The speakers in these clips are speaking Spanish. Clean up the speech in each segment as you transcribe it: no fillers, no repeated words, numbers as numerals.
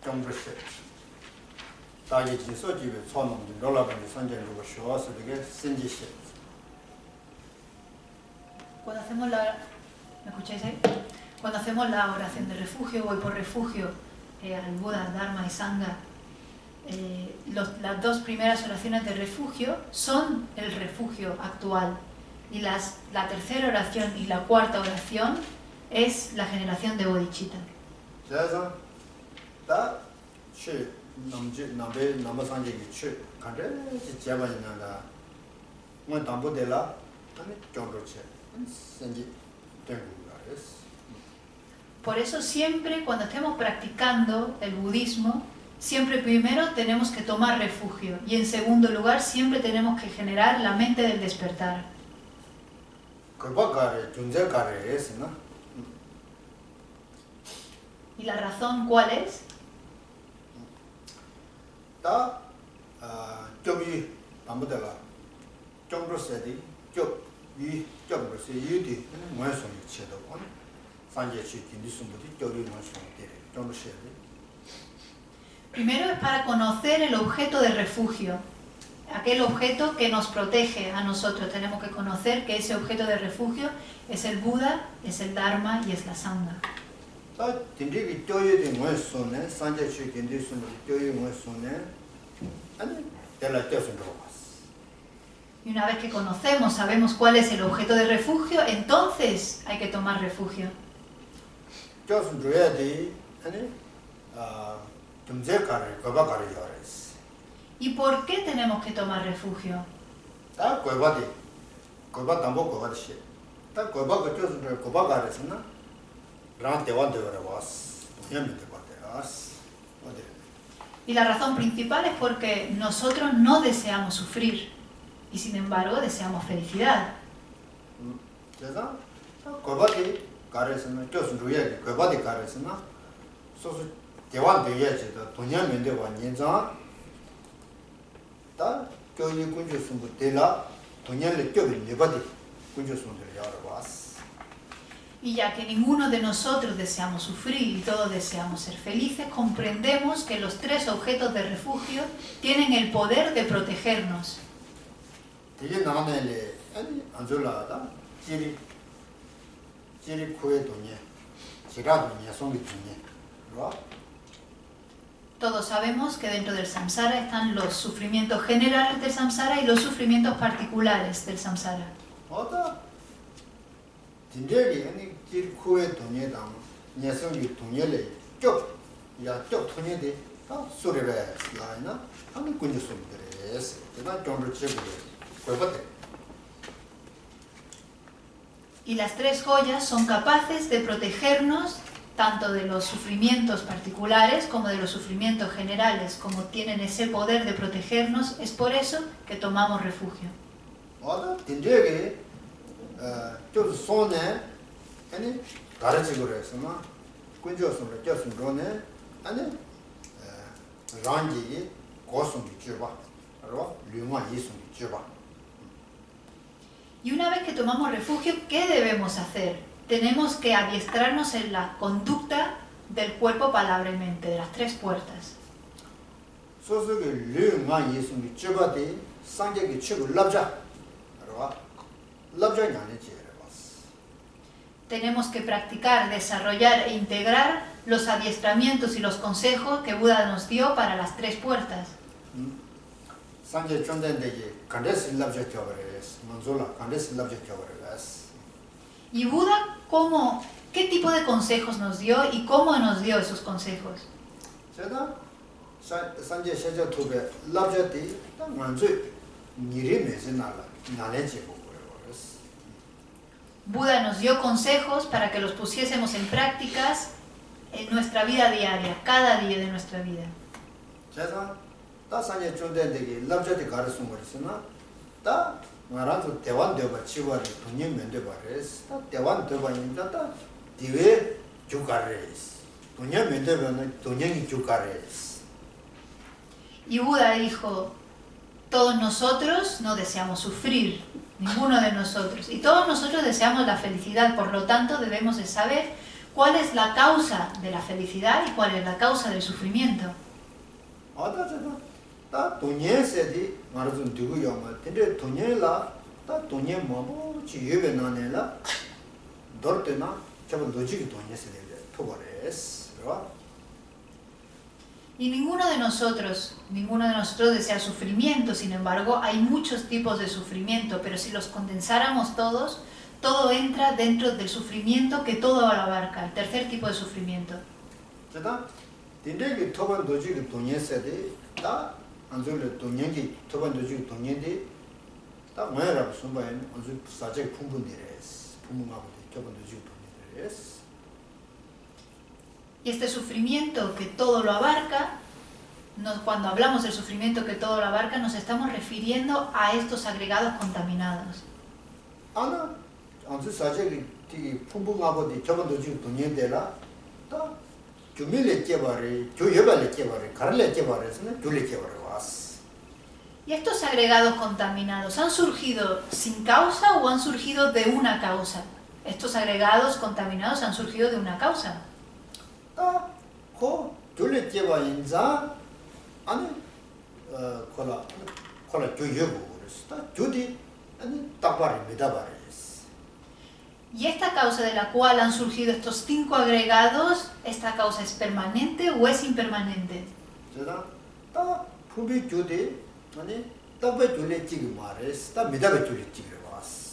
정글세 다지 지소집에 손놈들 놀라버니 선전주고 쉬어서 되게 신지시. Cuando hacemos la... ¿Me escucháis ahí? Cuando hacemos la oración de refugio, voy por refugio al Buda, Dharma y Sangha, las dos primeras oraciones de refugio son el refugio actual. Y la tercera oración y la cuarta oración es la generación de bodhicitta. 그래서 다 취 남배 남산지기 취 간데 제바이나다 뭐 담보데라 아니 정도체 senji tengugares. Por eso siempre cuando estemos practicando el budismo, siempre primero tenemos que tomar refugio y en segundo lugar siempre tenemos que generar la mente del despertar. ¿Y la razón cuál es? Primero es para conocer el objeto de refugio, aquel objeto que nos protege a nosotros. Tenemos que conocer que ese objeto de refugio es el Buda, es el Dharma y es la Sangha. Y una vez que conocemos, sabemos cuál es el objeto de refugio, entonces hay que tomar refugio. ¿Y por qué tenemos que tomar refugio? Y la razón principal es porque nosotros no deseamos sufrir y sin embargo deseamos felicidad. Y ya que ninguno de nosotros deseamos sufrir y todos deseamos ser felices, comprendemos que los tres objetos de refugio tienen el poder de protegernos. Todos sabemos que dentro del samsara están los sufrimientos generales del samsara y los sufrimientos particulares del samsara. Y las tres joyas son capaces de protegernos tanto de los sufrimientos particulares como de los sufrimientos generales. Como tienen ese poder de protegernos, es por eso que tomamos refugio. Y una vez que tomamos refugio, ¿qué debemos hacer? Tenemos que adiestrarnos en la conducta del cuerpo, palabra y mente, de las tres puertas. Tenemos que practicar, desarrollar e integrar los adiestramientos y los consejos que Buda nos dio para las tres puertas. ¿Y Buda qué tipo de consejos nos dio y cómo nos dio esos consejos? Buda nos dio consejos para que los pusiésemos en prácticas en nuestra vida diaria, cada día de nuestra vida. Y Buda dijo, todos nosotros no deseamos sufrir, ninguno de nosotros, y todos nosotros deseamos la felicidad, por lo tanto debemos de saber ¿Cuál es la causa de la felicidad y cuál es la causa del sufrimiento? 다 돈예세디 말좀 두고 요마 근데 돈예라 다 돈예 뭐고 지유베 나네라 dortena 잡은 도지기 돈예세데 토버레스 그러 Y ninguno de nosotros desea sufrimiento, sin embargo, hay muchos tipos de sufrimiento, pero si los condensáramos todos, todo entra dentro del sufrimiento que todo lo abarca, el tercer tipo de sufrimiento. 제가 딘데기 토번 도지기 돈예세데 다 안줄레 돈예기 토번 도지기 돈예데 다 뭐야라 숨바엔 아주 사제 풍분이레스 풍분하고 토번 도지기 돈예레스. Y este sufrimiento que todo lo abarca, cuando hablamos del sufrimiento que todo lo abarca, nos estamos refiriendo a estos agregados contaminados. 아나 안주 사제기 풍분하고 저번도 지금 돈예데라 다 주밀레 깨바리 조여발레 깨바리 가르레 깨바리스네 줄레 깨바리 왔어. ¿Y estos agregados contaminados han surgido sin causa o han surgido de una causa? Estos agregados contaminados han surgido de una causa. 코 둘레 깨바인자 아니 콜라 조여고 그랬어. 조디 아니 딱바리 미다바리스. ¿Y esta causa de la cual han surgido estos 5 agregados, esta causa es permanente o es impermanente? 제가 딱 푸비 조디 아니 딱베 줄레 찌기 말했어. 딱 미다베 줄레 찌기로 왔어.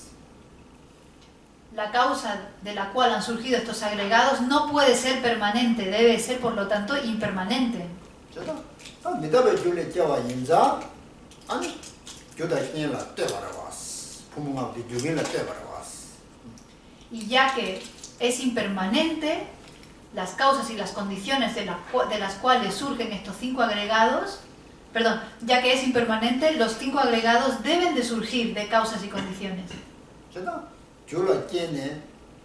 La causa de la cual han surgido estos agregados no puede ser permanente, debe ser por lo tanto impermanente. 제가 딱 미다베 줄레 깨와 인자 아니 조다 신이라 떼바라 왔어. 부모님한테 주길라 떼바라 왔어. Y ya que es impermanente, las causas y las condiciones de las cuales surgen estos 5 agregados, perdón, ya que es impermanente, los 5 agregados deben de surgir de causas y condiciones. 제가 줄라 깨네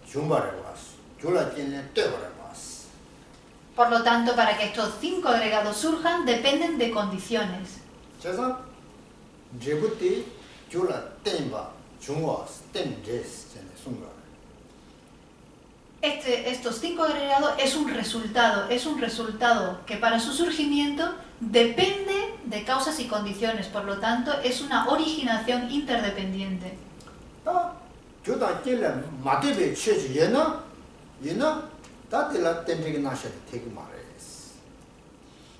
중바라 왔어. 줄라 깨네 떼바라 왔어. Por lo tanto, para que estos 5 agregados surjan, dependen de condiciones. 제가 제부티 줄라 떼바 중와 떼데스 전에 순간 Estos 5 agregados es un resultado que para su surgimiento depende de causas y condiciones, por lo tanto es una originación interdependiente. 조다 깨래 마데베 체지 얘나 다들라 땡데기 나셔 되게 말해스.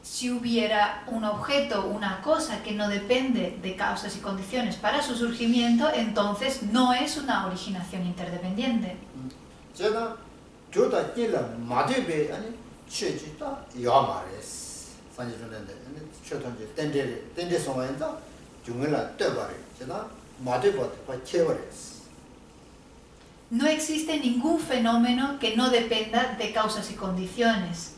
Si hubiera un objeto, una cosa que no depende de causas y condiciones para su surgimiento, entonces no es una originación interdependiente. 제가 조다 깨래 마데베 아니 체지다 야 말해스. 산지전데 최던지 땡데 소마인다 중을라 떼버리. 제가 마데버트 바 체버레스. No existe ningún fenómeno que no dependa de causas y condiciones.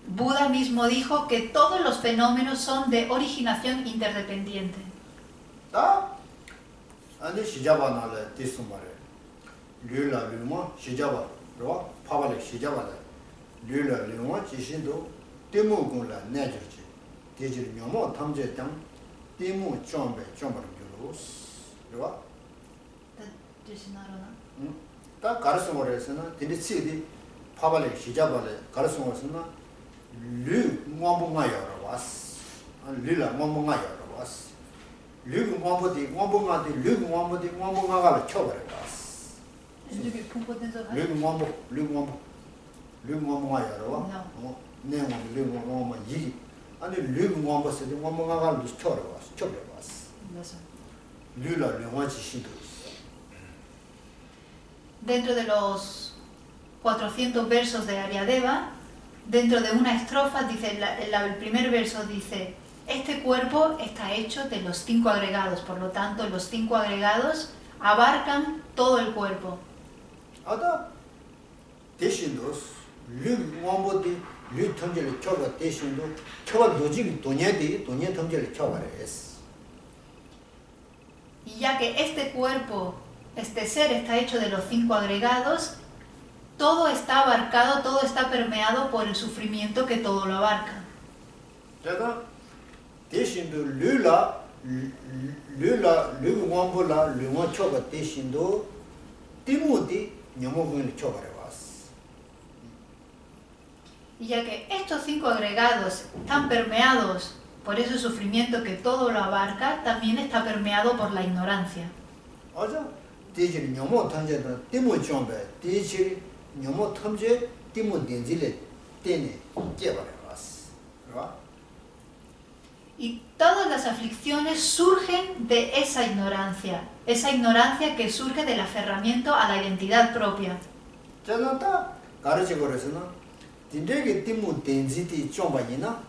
Buda mismo dijo que todos los fenómenos son de originación interdependiente. 아니 시자바나래 디스마레 류라 류마 시자바 로 파발레 시자바레 류라 류마 지신도 데모군라 내저지 대지를 묘모 탐제당 데모 좀바를 묘로스 로 딱 가르스모레스나 딘디치디 파발레 시자발레 가르스모레스나 류 모모가여로 왔어. 류라 모모가여로 왔어. 류 모모디 류 모모가가 쳐버려 왔어. 류 모모가여로 와. 내가 류 모모 이 아니 류 모모세디 모모가가 쳐버려 왔어. 류라 류와지 신도 Dentro de los 400 versos de Aryadeva, dentro de una estrofa, dice, el primer verso dice, este cuerpo está hecho de los 5 agregados, por lo tanto los 5 agregados abarcan todo el cuerpo. 아다 대신도스 류 모모디 류 탐제를 쳐가 대신도 쳐가 도지기 돈예디 돈예 탐제를 쳐버려스. Y ya que este cuerpo, este ser está hecho de los 5 agregados, todo está abarcado, todo está permeado por el sufrimiento que todo lo abarca. 제가 대신도 류라 류왕보라 류왕초가 대신도 띠무디 녀모군을 쳐버려 왔어. Y ya que estos 5 agregados están permeados por ese sufrimiento que todo lo abarca, también está permeado por la ignorancia. 어저 대지 녀모 탐제다 띠모 좀배 대지 녀모 탐제 띠모 된지래 때네 깨버려봤어. 그렇죠? Y todas las aflicciones surgen de esa ignorancia que surge del aferramiento a la identidad propia. 저는다 가르치고 그래서는 딘데게 띠모 된지디 좀바이나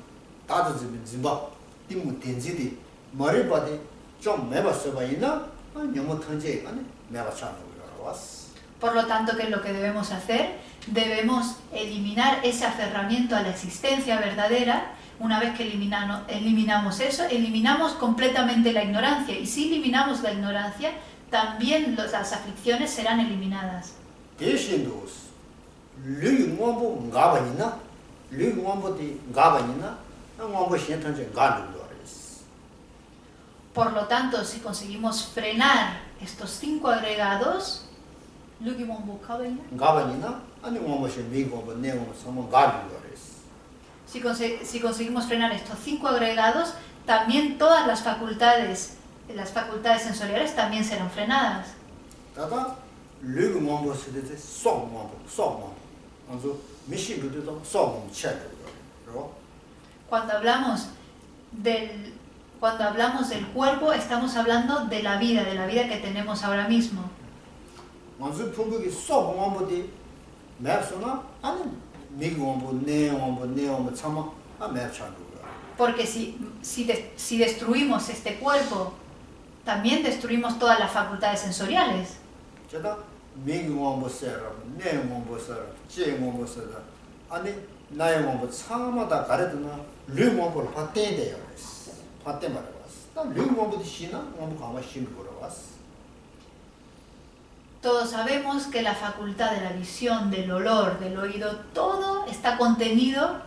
다도 짐바 띠모 된지디 머리바디 좀 매봤어 바이나 녀모 탐제 아니 매봤잖아 그러왔어. Por lo tanto, ¿qué es lo que debemos hacer? Debemos eliminar ese aferramiento a la existencia verdadera. Una vez que eliminamos eso, eliminamos completamente la ignorancia. Y si eliminamos la ignorancia, también las aflicciones serán eliminadas. Por lo tanto, si conseguimos frenar estos 5 agregados, si conseguimos frenar estos 5 agregados, también todas las facultades sensoriales también serán frenadas. Cuando hablamos del cuerpo, estamos hablando de la vida que tenemos ahora mismo. Porque si destruimos este cuerpo, también destruimos todas las facultades sensoriales. Todos sabemos que la facultad de la visión, del olor, del oído, todo está contenido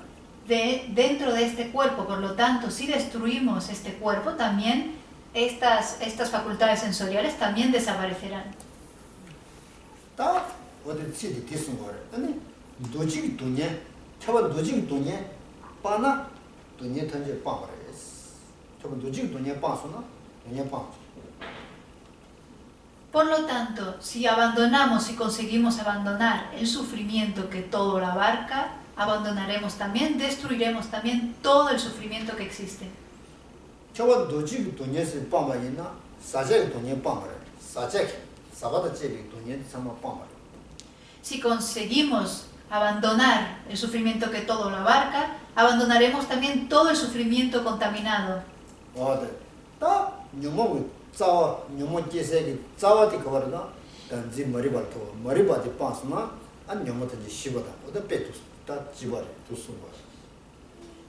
dentro de este cuerpo. Por lo tanto, si destruimos este cuerpo, también estas facultades sensoriales también desaparecerán. Por lo tanto, si conseguimos abandonar el sufrimiento que todo lo abarca, destruiremos también todo el sufrimiento que existe. Si conseguimos abandonar el sufrimiento que todo lo abarca, abandonaremos también todo el sufrimiento contaminado.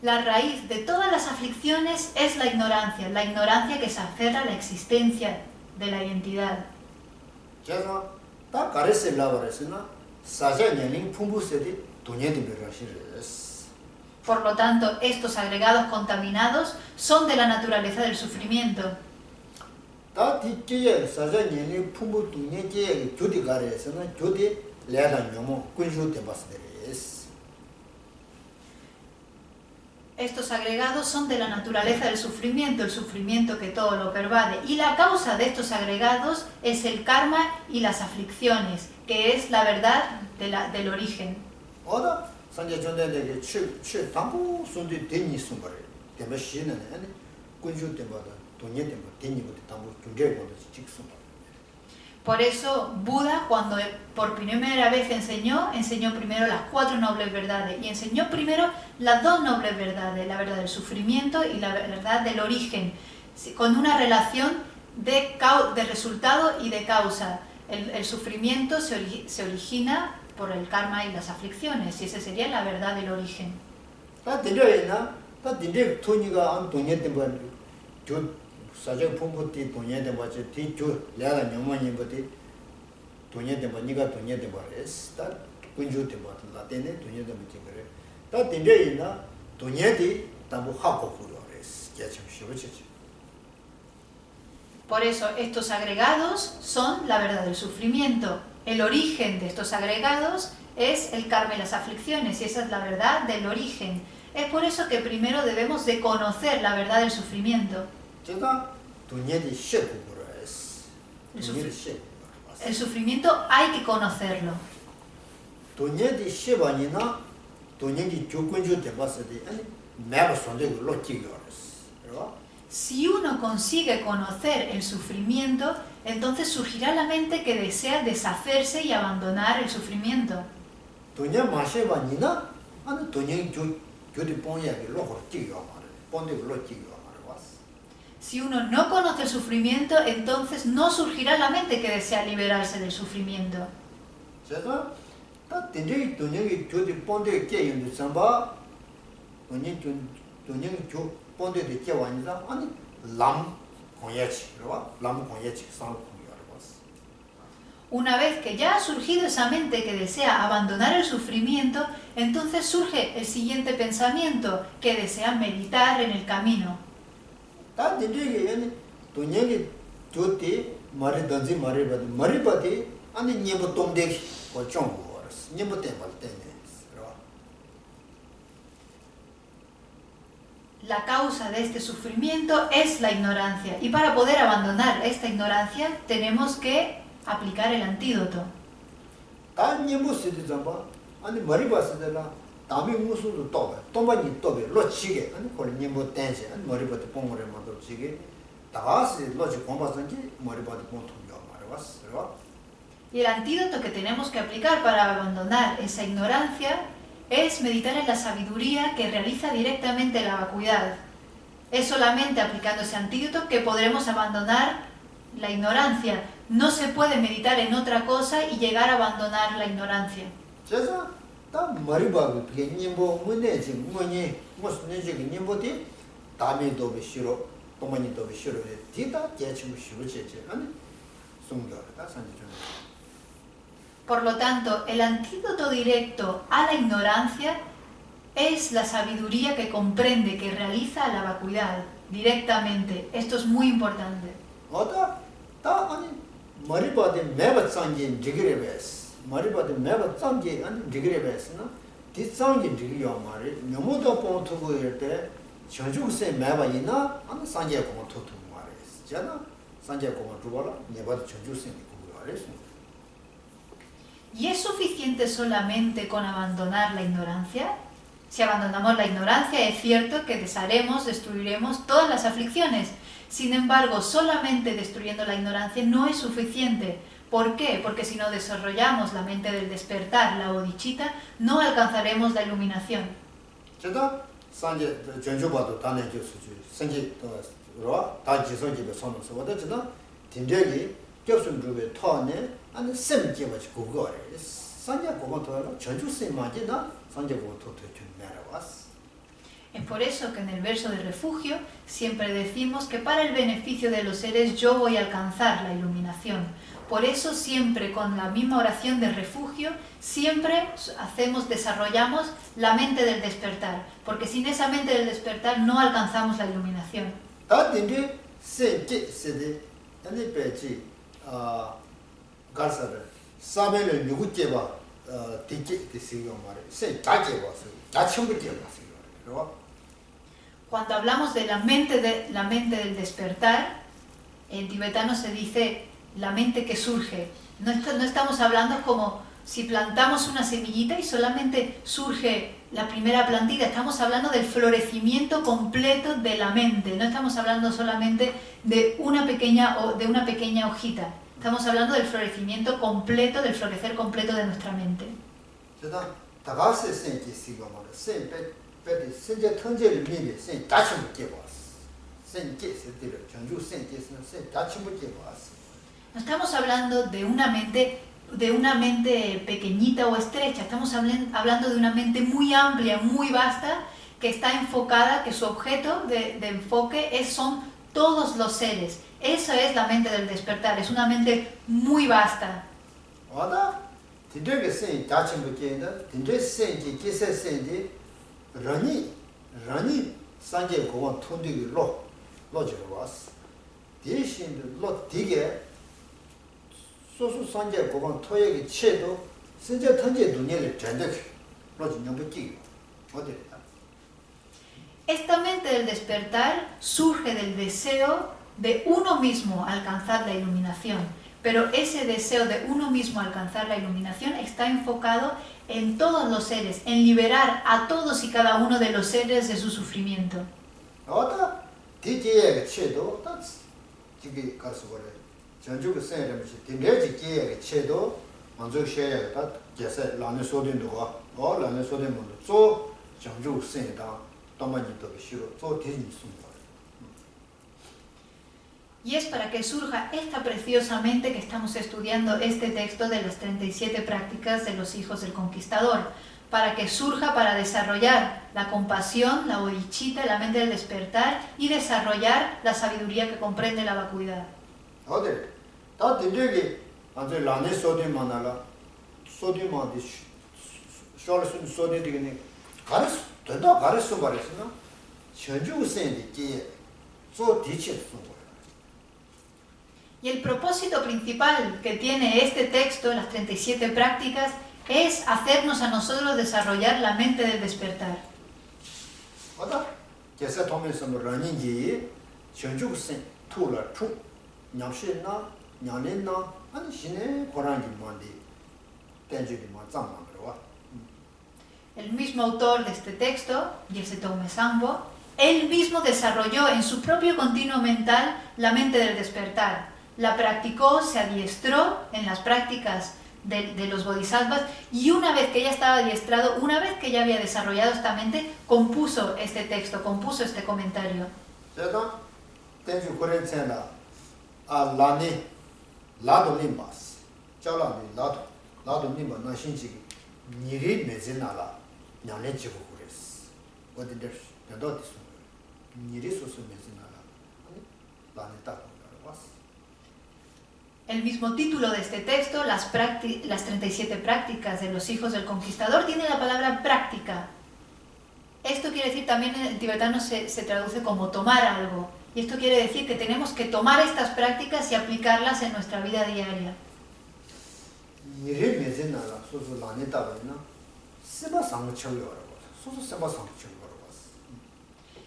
La raíz de todas las aflicciones es la ignorancia que se aferra a la existencia de la identidad. Por lo tanto, estos agregados contaminados son de la naturaleza del sufrimiento. Estos agregados son de la naturaleza del sufrimiento, el sufrimiento que todo lo pervade. Y la causa de estos agregados es el karma y las aflicciones, que es la verdad del origen. Por eso Buda, cuando por primera vez enseñó primero las 4 nobles verdades y enseñó primero las 2 nobles verdades, la verdad del sufrimiento y la verdad del origen, con una relación de resultado y de causa. El sufrimiento se origina por el karma y las aflicciones, y esa sería la verdad del origen. Por eso estos agregados son la verdad del sufrimiento. El origen de estos agregados es el carmen las aflicciones, y esa es la verdad del origen. Es por eso que primero debemos de conocer la verdad del sufrimiento. El sufrimiento hay que conocerlo. Si uno consigue conocer el sufrimiento, entonces surgirá la mente que desea deshacerse y abandonar el sufrimiento. Si uno no conoce el sufrimiento, entonces no surgirá la mente que desea liberarse del sufrimiento. Una vez que ya ha surgido esa mente que desea abandonar el sufrimiento, entonces surge el siguiente pensamiento, que desea meditar en el camino. La causa de este sufrimiento es la ignorancia, y para poder abandonar esta ignorancia tenemos que aplicar el antídoto. Y el antídoto que tenemos que aplicar para abandonar esa ignorancia es meditar en la sabiduría que realiza directamente la vacuidad. Es solamente aplicando ese antídoto que podremos abandonar la ignorancia. No se puede meditar en otra cosa y llegar a abandonar la ignorancia. Por lo tanto, el antídoto directo a la ignorancia es la sabiduría que comprende, que realiza la vacuidad directamente. Esto es muy importante. ¿Y es suficiente solamente con abandonar la ignorancia? Si abandonamos la ignorancia, es cierto que desharemos, destruiremos todas las aflicciones. Sin embargo, solamente destruyendo la ignorancia no es suficiente. ¿Por qué? Porque si no desarrollamos la mente del despertar, la bodhicitta, no alcanzaremos la iluminación. Es por eso que en el verso de refugio siempre decimos que para el beneficio de los seres yo voy a alcanzar la iluminación. Por eso siempre con la misma oración de refugio, siempre desarrollamos la mente del despertar, porque sin esa mente del despertar no alcanzamos la iluminación. Cuando hablamos de la mente del despertar, en tibetano se dice la mente que surge. No estamos hablando como si plantamos una semillita y solamente surge la primera plantita. Estamos hablando del florecimiento completo de la mente. No estamos hablando solamente de una pequeña hojita. Estamos hablando del florecimiento completo, del florecer completo de nuestra mente. No estamos hablando de una mente pequeñita o estrecha, estamos hablando de una mente muy amplia, muy vasta, que está enfocada, que su objeto de enfoque son todos los seres. Esa es la mente del despertar, es una mente muy vasta. 진짜 던제 돈을 전적 로지 넘기 어디다. Esta mente del despertar surge del deseo de uno mismo alcanzar la iluminación, pero ese deseo de uno mismo alcanzar la iluminación está enfocado en todos los seres, en liberar a todos y cada uno de los seres de su sufrimiento. 어다 디제의 체도 딱 지게 가서 그래. 전주가 생활하면서 디내지 기의 체도 먼저 셔야 다 제세 라는 소된도 와. 라는 소된 뭐도 저 전주 생다 도마니도 싫어. 저 대신 숨어. Y es para que surja esta preciosa mente que estamos estudiando este texto de las 37 prácticas de los hijos del conquistador, para que surja para desarrollar la compasión, la bodhicitta, la mente del despertar y desarrollar la sabiduría que comprende la vacuidad. 어들 다 된저기 아주 라네 소된만하라 소된만데 쇼르슨 소된되게 가르스 된다 가르스 말했으나 전주 생의 기에 저 뒤치 숨어. Y el propósito principal que tiene este texto, las 37 prácticas, es hacernos a nosotros desarrollar la mente del despertar. 맞아. 제사 통해서 러닝기 전주생 투라 투 냠시나 냐네나 아니 신의 고란기 뭔데 된주기 뭐 잠만 그러와. El mismo autor de este texto, Gyaltsen Tome Sampo, él mismo desarrolló en su propio continuo mental la mente del despertar. La practicó, se adiestró en las prácticas de los bodhisattvas y una vez que ya estaba adiestrado, una vez que ya había desarrollado esta mente, compuso este texto, compuso este comentario. 제가 된주 고렌체나 아 라네 라도 님바스 자라니 라도 님바 나신지 니리 메제나라 냐네 지고 그랬어. 어디들 내가 어디서 니리 소소 메제나라 라네 딱 El mismo título de este texto, las 37 prácticas de los hijos del conquistador, tiene la palabra práctica. Esto quiere decir, también en tibetano se traduce como tomar algo. Y esto quiere decir que tenemos que tomar estas prácticas y aplicarlas en nuestra vida diaria.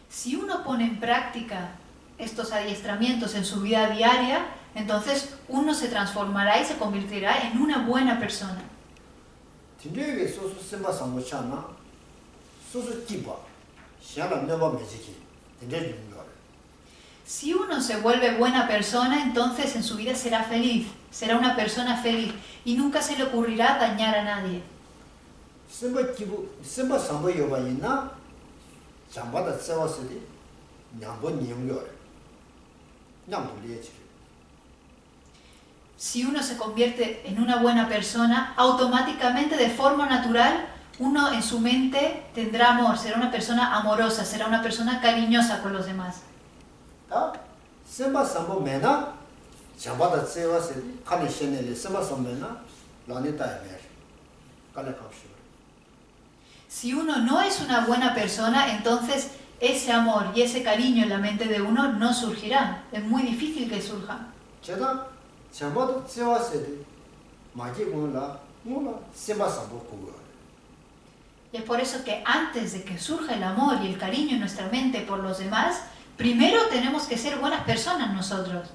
Si uno pone en práctica estos adiestramientos en su vida diaria, entonces uno se transformará y se convertirá en una buena persona. Si uno se vuelve buena persona, entonces en su vida será feliz, será una persona feliz y nunca se le ocurrirá dañar a nadie. Si uno se convierte en una buena persona, automáticamente, de forma natural, uno en su mente tendrá amor, será una persona amorosa, será una persona cariñosa con los demás. Si uno no es una buena persona, entonces ese amor y ese cariño en la mente de uno no surgirá. Es muy difícil que surja. Y es por eso que antes de que surja el amor y el cariño en nuestra mente por los demás, primero tenemos que ser buenas personas nosotros.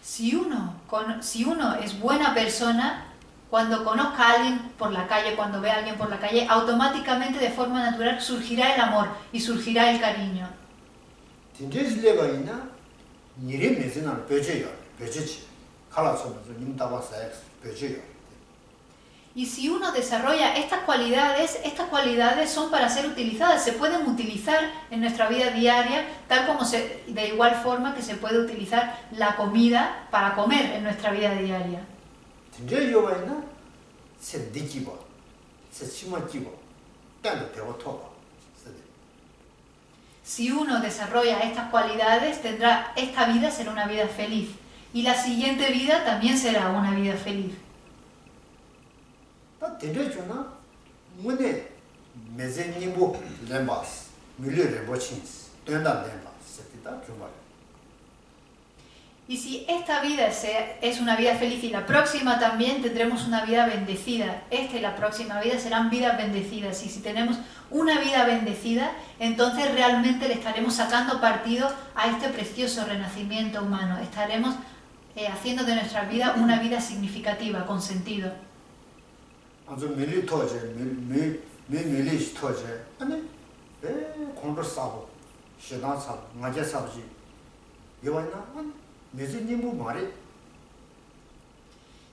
Si uno es buena persona, cuando conozca a alguien por la calle, cuando ve a alguien por la calle, automáticamente, de forma natural, surgirá el amor y surgirá el cariño. Y si uno desarrolla estas cualidades son para ser utilizadas, se pueden utilizar en nuestra vida diaria, tal como de igual forma que se puede utilizar la comida para comer en nuestra vida diaria. Si uno desarrolla estas cualidades, esta vida será una vida feliz y la siguiente vida también será una vida feliz. meze nimbo lembas, mili rebochins, tuenda lembas, setita chumar. Y si esta vida es una vida feliz y la próxima también tendremos una vida bendecida, esta y la próxima vida serán vidas bendecidas. Y si tenemos una vida bendecida, entonces realmente le estaremos sacando partido a este precioso renacimiento humano. Estaremos haciendo de nuestra vida una vida significativa, con sentido. 아주 밀리 토제 밀리 토제 아니 공부 싸고 시간 싸고 맞아 싸지 이거나 매지 님부 말이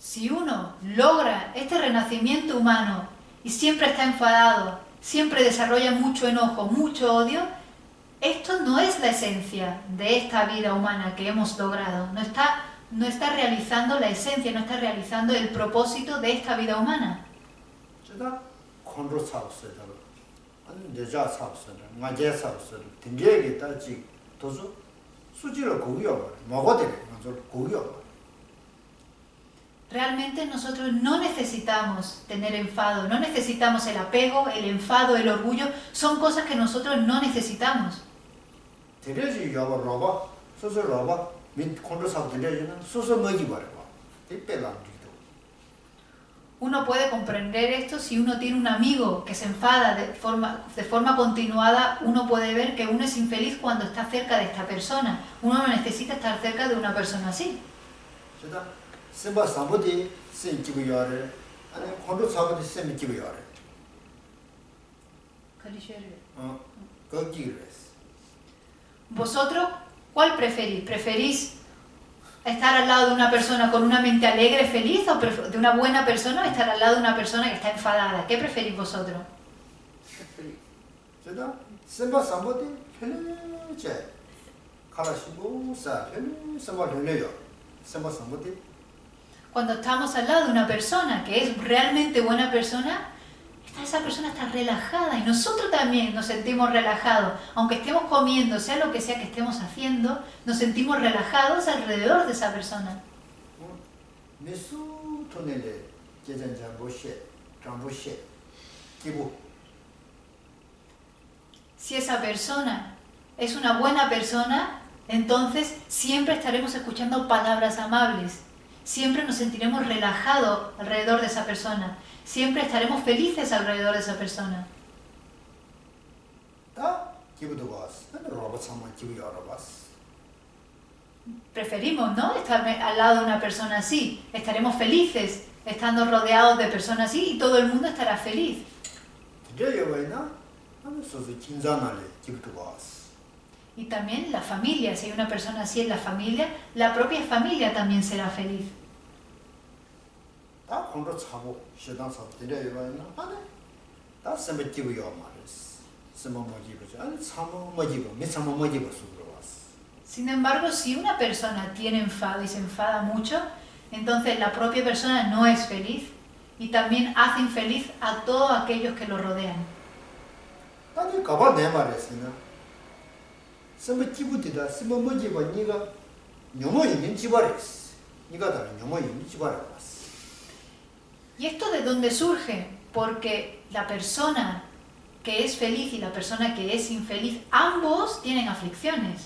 Si uno logra este renacimiento humano y siempre está enfadado, siempre desarrolla mucho enojo, mucho odio, esto no es la esencia de esta vida humana que hemos logrado. No está realizando la esencia, no está realizando el propósito de esta vida humana. 제가 공부 싸웠어요. 아니 내가 싸웠어요. 맞아 싸웠어요. 등계에 따지 도서 수지로 고기요. 먹어야 돼. 먼저 고기요. Realmente nosotros no necesitamos tener enfado, no necesitamos el apego, el enfado, el orgullo, son cosas que nosotros no necesitamos. 데려지 여보 로바 소소 로바 민 공부 싸워 데려지는 소소 먹이 버려. 이빼랑 Uno puede comprender esto si uno tiene un amigo que se enfada de forma continuada, uno puede ver que uno es infeliz cuando está cerca de esta persona. Uno no necesita estar cerca de una persona así. semba sabodi sem kibuyor. 아니 공부 싸워도 sem kibuyor. ¿Vosotros cuál preferís? ¿Preferís estar al lado de una persona con una mente alegre, feliz, o de una buena persona, o estar al lado de una persona que está enfadada? ¿Qué preferís vosotros? Cuando estamos al lado de una persona que es realmente buena persona, esa persona está relajada y nosotros también nos sentimos relajados. Aunque estemos comiendo, sea lo que sea que estemos haciendo, nos sentimos relajados alrededor de esa persona. Si esa persona es una buena persona, entonces siempre estaremos escuchando palabras amables. Siempre nos sentiremos relajados alrededor de esa persona. Siempre estaremos felices alrededor de esa persona. Preferimos, ¿no?, estar al lado de una persona así. Estaremos felices estando rodeados de personas así y todo el mundo estará feliz. Y también la familia, si hay una persona así en la familia, la propia familia también será feliz. Sin embargo, si una persona tiene enfado y se enfada mucho, entonces la propia persona no es feliz y también hace infeliz a todos aquellos que lo rodean. ¿Y esto de dónde surge? Porque la persona que es feliz y la persona que es infeliz, ambos tienen aflicciones.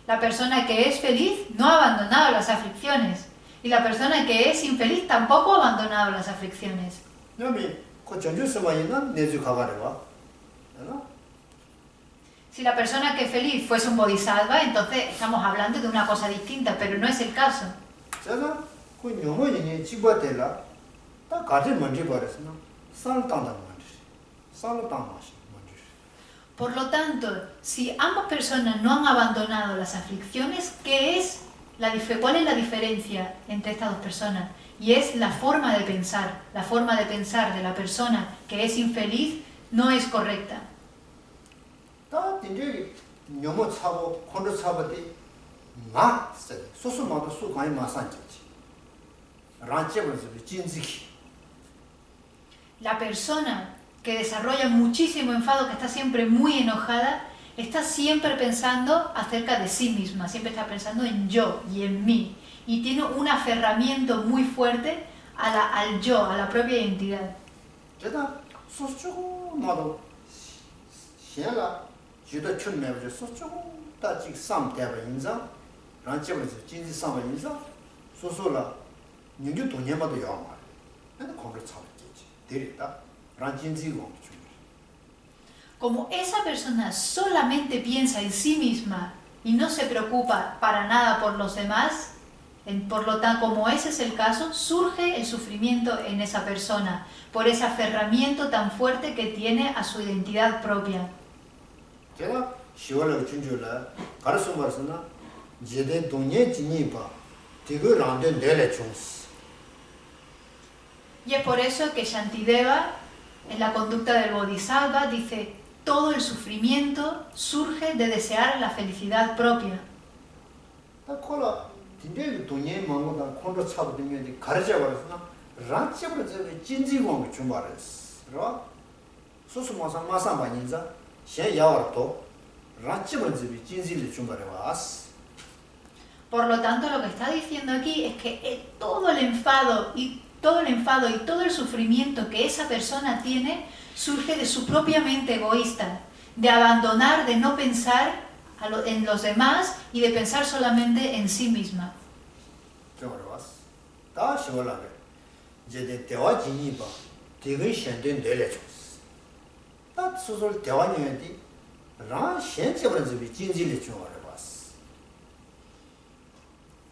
La persona que es feliz no ha abandonado las aflicciones y la persona que es infeliz tampoco ha abandonado las aflicciones. Si la persona que es feliz fuese un bodhisattva, entonces estamos hablando de una cosa distinta, pero no es el caso. Por lo tanto, si ambas personas no han abandonado las aflicciones, ¿cuál es la diferencia entre estas dos personas? Y es la forma de pensar. La forma de pensar de la persona que es infeliz no es correcta. La persona que desarrolla muchísimo enfado, que está siempre muy enojada, está siempre pensando acerca de sí misma, siempre está pensando en yo y en mí. Y tiene un aferramiento muy fuerte al yo, a la propia identidad. 제가 소수고 나도 현라 주도 춘내버려 소수고 다직 상대바 인자 란체버서 진지 상바 인자 소소라 뉴뉴 돈녀마도 야마 근데 거기서 참겠지 데리다 란진지고 Como esa persona solamente piensa en sí misma y no se preocupa para nada por los demás, por lo tanto, como ese es el caso, surge el sufrimiento en esa persona, por ese aferramiento tan fuerte que tiene a su identidad propia. 제가 10월에 준주라 가르쳐 말씀나 제대 돈녀 진이바 되게 란데 내래 중스 Y es por eso que Shantideva, en la conducta del Bodhisattva, dice: todo el sufrimiento surge de desear la felicidad propia. 다 콜라 딘데 돈녀 망고다 콘도 차거든요 가르쳐 말씀나 란체버서 진지고 좀 말했어 그러 소소 마상 바닌자 셴 야와도 란체버서 진지를 좀 말해봤어. Por lo tanto, lo que está diciendo aquí es que todo el enfado y todo el sufrimiento que esa persona tiene surge de su propia mente egoísta, de abandonar, de no pensar en los demás y de pensar solamente en sí misma.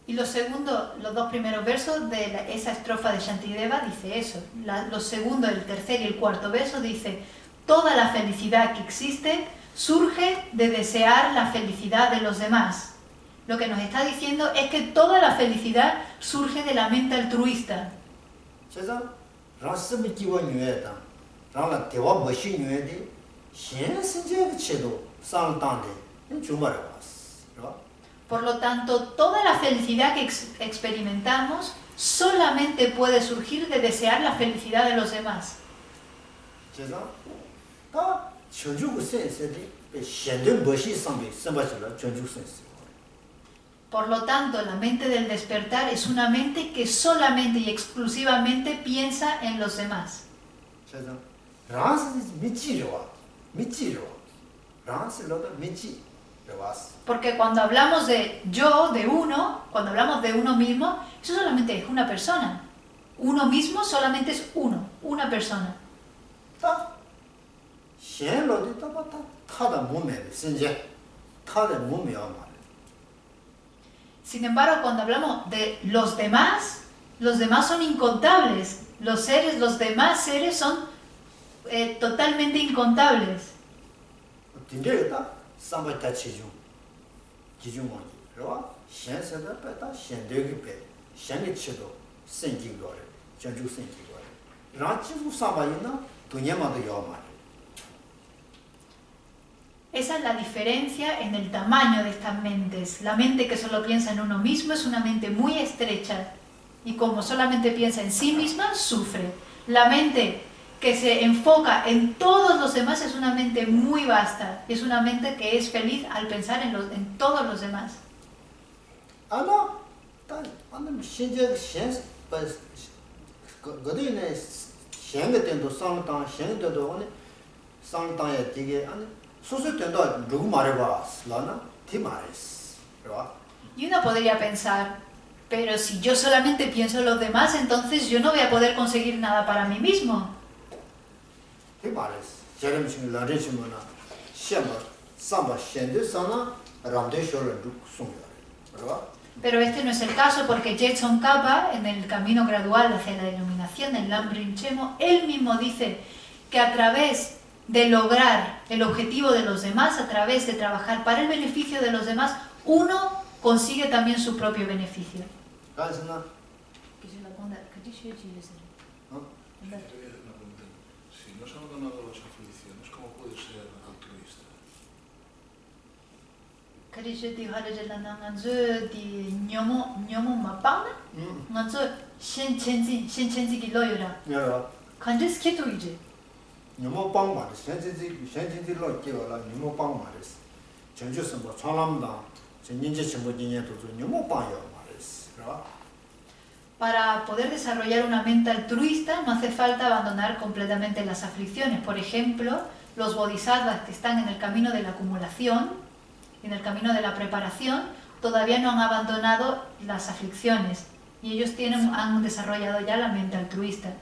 Y los dos primeros versos de esa estrofa de Shantideva dice eso. Los segundos, el tercer y el cuarto verso dice: toda la felicidad que existe surge de desear la felicidad de los demás. Lo que nos está diciendo es que toda la felicidad surge de la mente altruista. Por lo tanto, toda la felicidad que experimentamos solamente puede surgir de desear la felicidad de los demás. Por lo tanto, la mente del despertar es una mente que solamente y exclusivamente piensa en los demás. Porque cuando hablamos de yo, de uno, cuando hablamos de uno mismo, eso solamente es una persona. Uno mismo solamente es uno, una persona. Sin embargo, cuando hablamos de los demás son incontables. Los demás seres son totalmente incontables. Esa es la diferencia en el tamaño de estas mentes. La mente que solo piensa en uno mismo es una mente muy estrecha y como solamente piensa en sí misma, sufre. La mente que se enfoca en todos los demás es una mente muy vasta, es una mente que es feliz al pensar en todos los demás. Y uno podría pensar, pero si yo solamente pienso en los demás, entonces yo no voy a poder conseguir nada para mí mismo. Pero este no es el caso porque Je Tsongkhapa, en el camino gradual hacia la iluminación del Lamrim Chemo, él mismo dice que a través de lograr el objetivo de los demás, a través de trabajar para el beneficio de los demás, uno consigue también su propio beneficio. Si no has abandonado las aflicciones, ¿cómo puedes ser altruista? 전주 선보 총람당 전인제 전부 진행도 너무 빠요 말이지. 그렇죠? Para poder desarrollar una mente altruista no hace falta abandonar completamente las aflicciones. Por ejemplo, los bodhisattvas que están en el camino de la acumulación, en el camino de la preparación, todavía no han abandonado las aflicciones y ellos han desarrollado ya la mente altruista.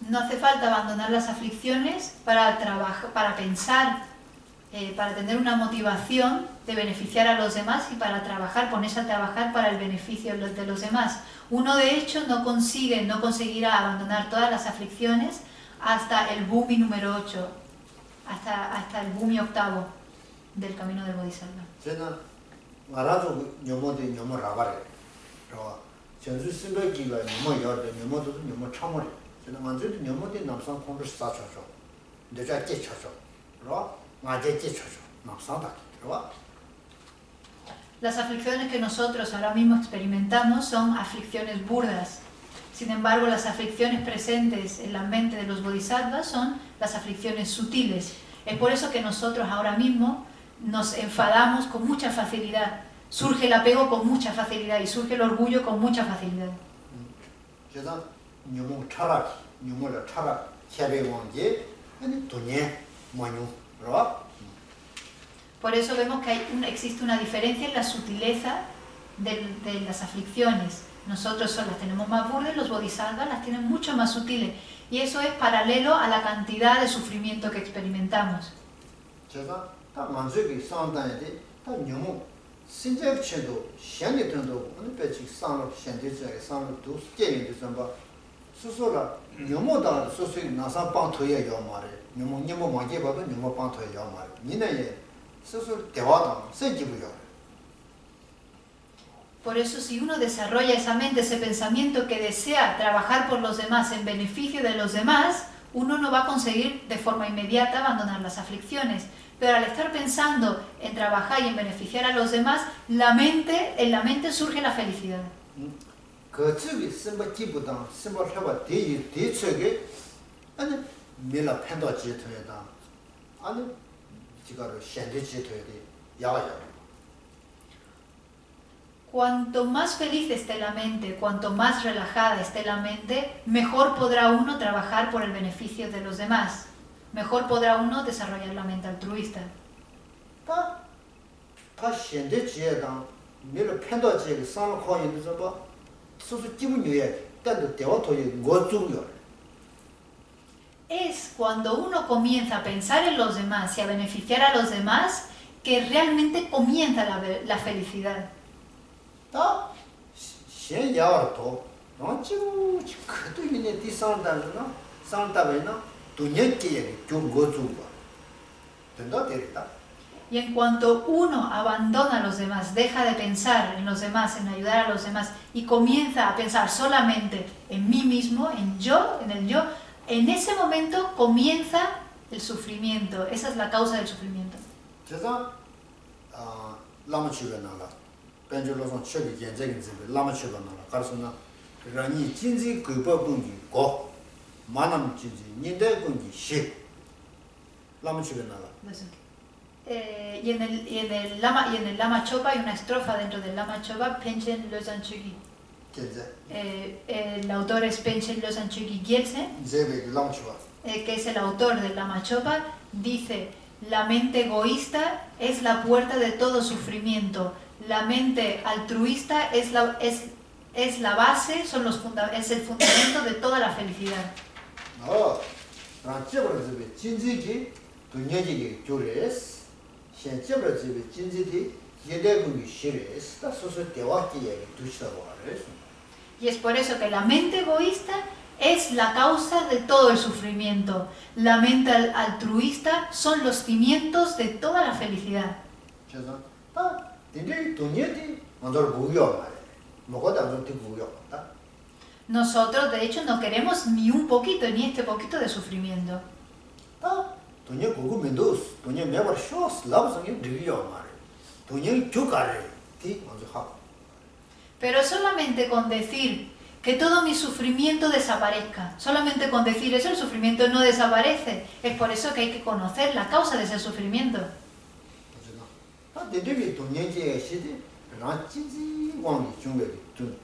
No hace falta abandonar las aflicciones para trabajar, para pensar, para tener una motivación de beneficiar a los demás y para trabajar, ponerse a trabajar para el beneficio de los demás. Uno de hecho no conseguirá abandonar todas las aflicciones hasta el bhumi número 8, hasta el bhumi octavo del camino del Bodhisattva. Las aflicciones que nosotros ahora mismo experimentamos son aflicciones burdas. Sin embargo, las aflicciones presentes en la mente de los bodhisattvas son las aflicciones sutiles. Es por eso que nosotros ahora mismo nos enfadamos con mucha facilidad. Surge el apego con mucha facilidad y surge el orgullo con mucha facilidad. Por eso vemos que existe una diferencia en la sutileza de las aflicciones. Nosotros las tenemos más burdas, los bodhisattvas las tienen mucho más sutiles. Y eso es paralelo a la cantidad de sufrimiento que experimentamos. Por eso si uno desarrolla esa mente, ese pensamiento que desea trabajar por los demás en beneficio de los demás, uno no va a conseguir de forma inmediata abandonar las aflicciones. Pero al estar pensando en trabajar y en beneficiar a los demás, en la mente surge la felicidad. Cuanto más feliz esté la mente, cuanto más relajada esté la mente, mejor podrá uno trabajar por el beneficio de los demás. Mejor podrá uno desarrollar la mente altruista. Es cuando uno comienza a pensar en los demás y a beneficiar a los demás que realmente comienza la felicidad. Y en cuanto uno abandona a los demás, deja de pensar en los demás, en ayudar a los demás y comienza a pensar solamente en mí mismo, en el yo, en ese momento comienza el sufrimiento. Esa es la causa del sufrimiento. Y en el Lama Chopa hay una estrofa dentro del Lama Chopa, Penchen Losang Chögyal. El autor es Penchen Losang Chögyal Gyaltsen, que es el autor del Lama Chopa, dice: la mente egoísta es la puerta de todo sufrimiento. La mente altruista es la base, es el fundamento de toda la felicidad. Y es por eso que la mente egoísta es la causa de todo el sufrimiento. La mente altruista son los cimientos de toda la felicidad. Nosotros, de hecho, no queremos ni un poquito, ni este poquito de sufrimiento. 돈이 고고 멘도스 돈이 매버 쇼스 라브성이 리뷰어 말해 돈이 교가래 티 먼저 하고 Pero solamente con decir que todo mi sufrimiento desaparezca, solamente con decir eso el sufrimiento no desaparece. Es por eso que hay que conocer la causa de ese sufrimiento. 아 데데비 돈이게 시대 라진지 왕이 중에 좀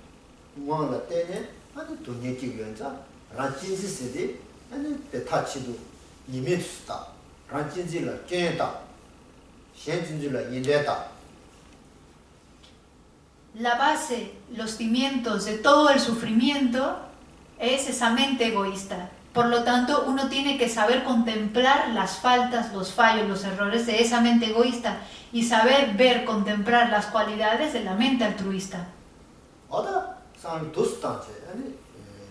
왕라 때네 아니 돈이게 연자 라진지 세대 아니 대타치도 이미스다 라진지라 깨다 현진지라 인대다 La base, los cimientos de todo el sufrimiento es esa mente egoísta. Por lo tanto, uno tiene que saber contemplar las faltas, los fallos, los errores de esa mente egoísta y saber ver, contemplar las cualidades de la mente altruista. 어다 상 도스탄체 아니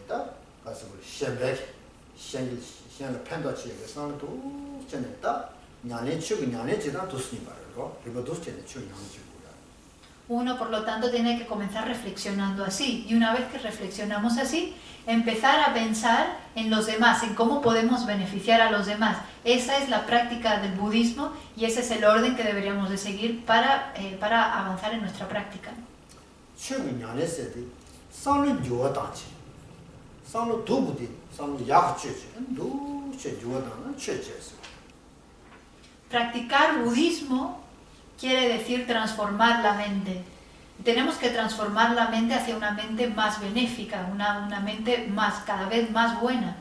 다 가서 셴백 셴을 팬더치에 상도 전에다 냐네 치고 냐네 지다 도스니 말고 그리고 도스체네 치고 냐네 Uno, por lo tanto, tiene que comenzar reflexionando así. Y una vez que reflexionamos así, empezar a pensar en los demás, en cómo podemos beneficiar a los demás. Esa es la práctica del budismo y ese es el orden que deberíamos de seguir para avanzar en nuestra práctica. Practicar budismo quiere decir transformar la mente. Tenemos que transformar la mente hacia una mente más benéfica, una mente cada vez más buena.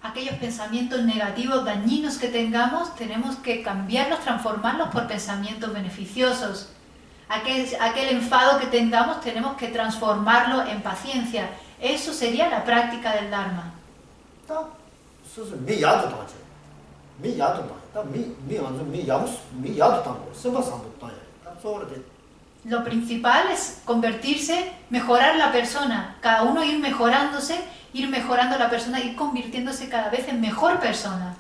Aquellos pensamientos negativos, dañinos que tengamos, tenemos que cambiarlos, transformarlos por pensamientos beneficiosos. Aquel enfado que tengamos, tenemos que transformarlo en paciencia. Eso sería la práctica del Dharma. Lo principal es convertirse, mejorar la persona, cada uno ir mejorándose, ir mejorando la persona, ir convirtiéndose cada vez en mejor persona.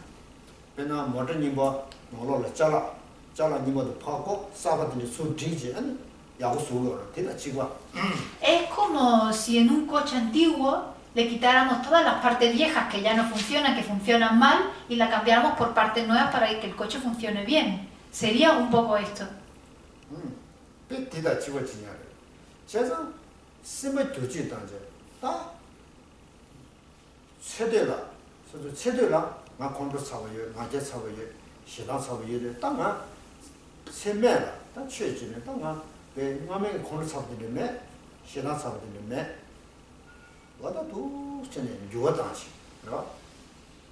Es como si en un coche antiguo le quitáramos todas las partes viejas que ya no funcionan, que funcionan mal, y la cambiáramos por partes nuevas para que el coche funcione bien. Sería un poco esto.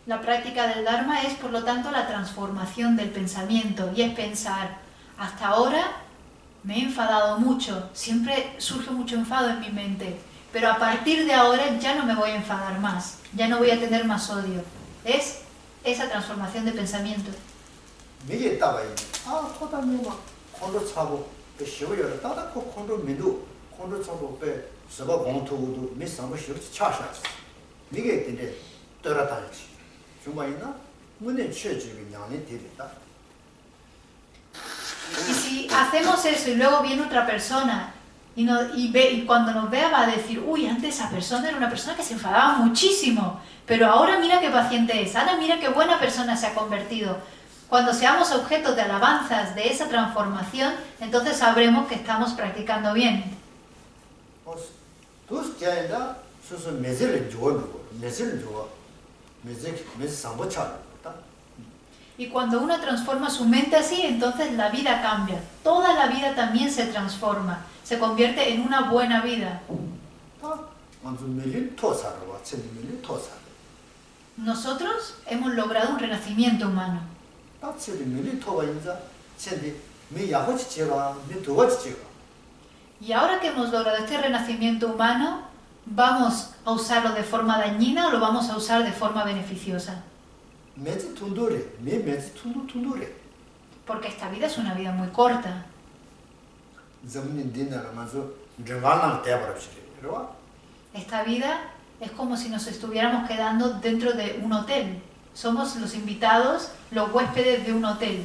La práctica del Dharma es, por lo tanto, la transformación del pensamiento, y es pensar, hasta ahora me he enfadado mucho, siempre surge mucho enfado en mi mente, pero a partir de ahora ya no me voy a enfadar más, ya no voy a tener más odio. Es esa transformación de pensamiento. Y si hacemos eso y luego viene otra persona y cuando nos vea va a decir, uy, antes esa persona era una persona que se enfadaba muchísimo, pero ahora mira qué paciente es, ahora mira qué buena persona se ha convertido. Cuando seamos objetos de alabanzas de esa transformación, entonces sabremos que estamos practicando bien. Y cuando uno transforma su mente así, entonces la vida cambia. Toda la vida también se transforma, se convierte en una buena vida. Nosotros hemos logrado un renacimiento humano. Y ahora que hemos logrado este renacimiento humano, ¿vamos a usarlo de forma dañina o lo vamos a usar de forma beneficiosa? Porque esta vida es una vida muy corta. Esta vida es como si nos estuviéramos quedando dentro de un hotel. Somos los invitados, los huéspedes de un hotel.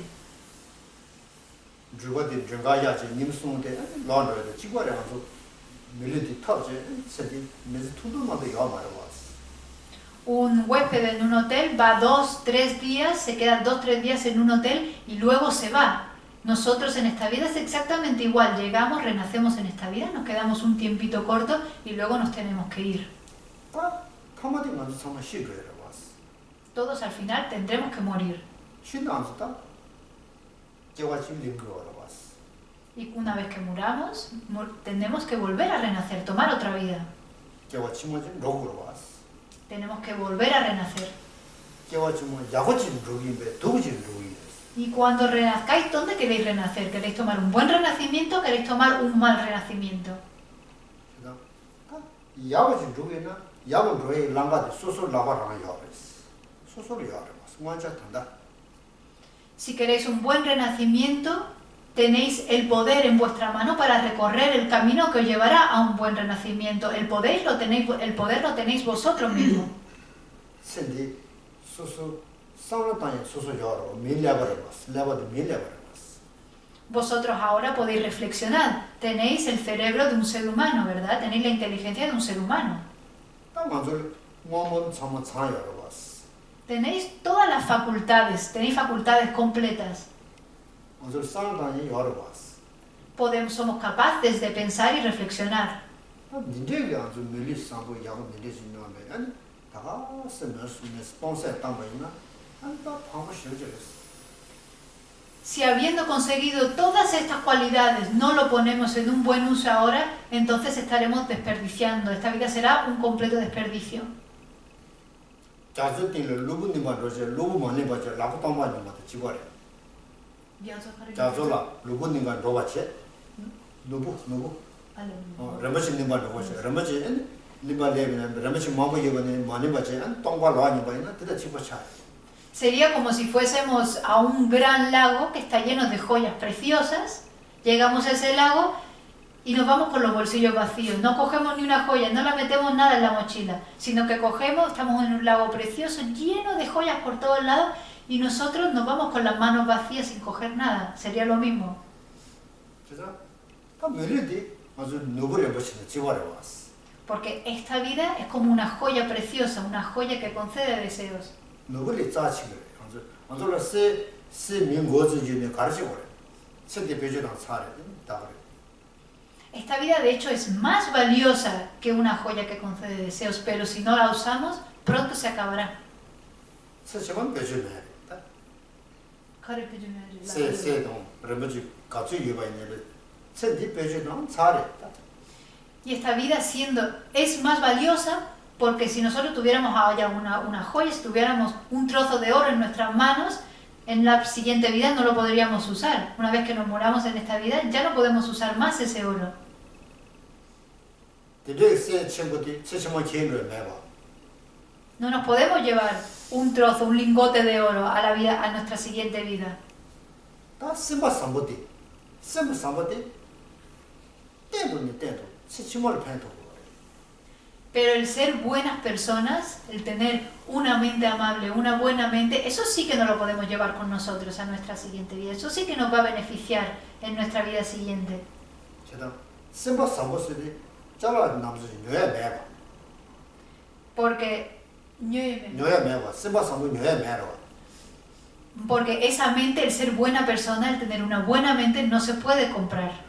주거든 정가야지 님송데 라운드에 지고래 가서 밀리티 터제 세디 메즈 투도마도 야마로 Un huésped en un hotel va 2-3 días, se queda 2-3 días en un hotel y luego se va. Nosotros en esta vida es exactamente igual, llegamos, renacemos en esta vida, nos quedamos un tiempito corto y luego nos tenemos que ir. 가마디 먼저 정말 시그래라 왔어. Todos al final tendremos que morir. 신앙스다. 제가 지금 링거라 왔어. Y una vez que muramos, tendremos que volver a renacer, tomar otra vida. 제가 지금 로그로 왔어. Tenemos que volver a renacer. 제가 지금 야고진 로기인데 도구진 로기. Y cuando renazcáis, ¿dónde queréis renacer? ¿Queréis tomar un buen renacimiento o queréis tomar un mal renacimiento? 야고진 로기나 야고 로에 랑가데 소소 라바랑 야레스. 소소로 야레스. 완전 단다. Si queréis un buen renacimiento, tenéis el poder en vuestra mano para recorrer el camino que os llevará a un buen renacimiento. El poder lo tenéis vosotros mismos. sendi soso saunatanya soso yaro milyabaras labad milyabaras. Vosotros ahora podéis reflexionar. Tenéis el cerebro de un ser humano, ¿verdad? Tenéis la inteligencia de un ser humano. Tamanzol momon chama chayaras. Tenéis todas las facultades, tenéis facultades completas. Manzol saunatanya yaras. Somos capaces de pensar y reflexionar. Nindege anzu milis sambo yago milis inome ani daga semes sponsor tambayina anta pamo shirjeres. Si habiendo conseguido todas estas cualidades no lo ponemos en un buen uso ahora, entonces estaremos desperdiciando. Esta vida será un completo desperdicio. 자주 띵을 루부님만 로제 루부만이 바제 라부tam만이 맞다 지거래. 자주라 루부님과 로바체 루부 라마치님만 로바체 라마치 리발레비나 라마치 마보예바네 많이 바제 안 똥과 로아니 바이나 되다 지버차. Sería como si fuésemos a un gran lago que está lleno de joyas preciosas, llegamos a ese lago y nos vamos con los bolsillos vacíos, no cogemos ni una joya, no la metemos nada en la mochila, sino que estamos en un lago precioso, lleno de joyas por todos lados y nosotros nos vamos con las manos vacías sin coger nada, sería lo mismo. Porque esta vida es como una joya preciosa, una joya que concede deseos. Esta vida de hecho es más valiosa que una joya que concede deseos, pero si no la usamos, pronto se acabará. Y esta vida es más valiosa porque si nosotros tuviéramos allá una joya, si tuviéramos un trozo de oro en nuestras manos, en la siguiente vida no lo podríamos usar. Una vez que nos moramos en esta vida, ya no podemos usar más ese oro. No nos podemos llevar un trozo, un lingote de oro a nuestra siguiente vida. Pero el ser buenas personas, el tener una mente amable, una buena mente, eso sí que no lo podemos llevar con nosotros a nuestra siguiente vida. Eso sí que nos va a beneficiar en nuestra vida siguiente. Porque esa mente, el ser buena persona, el tener una buena mente, no se puede comprar.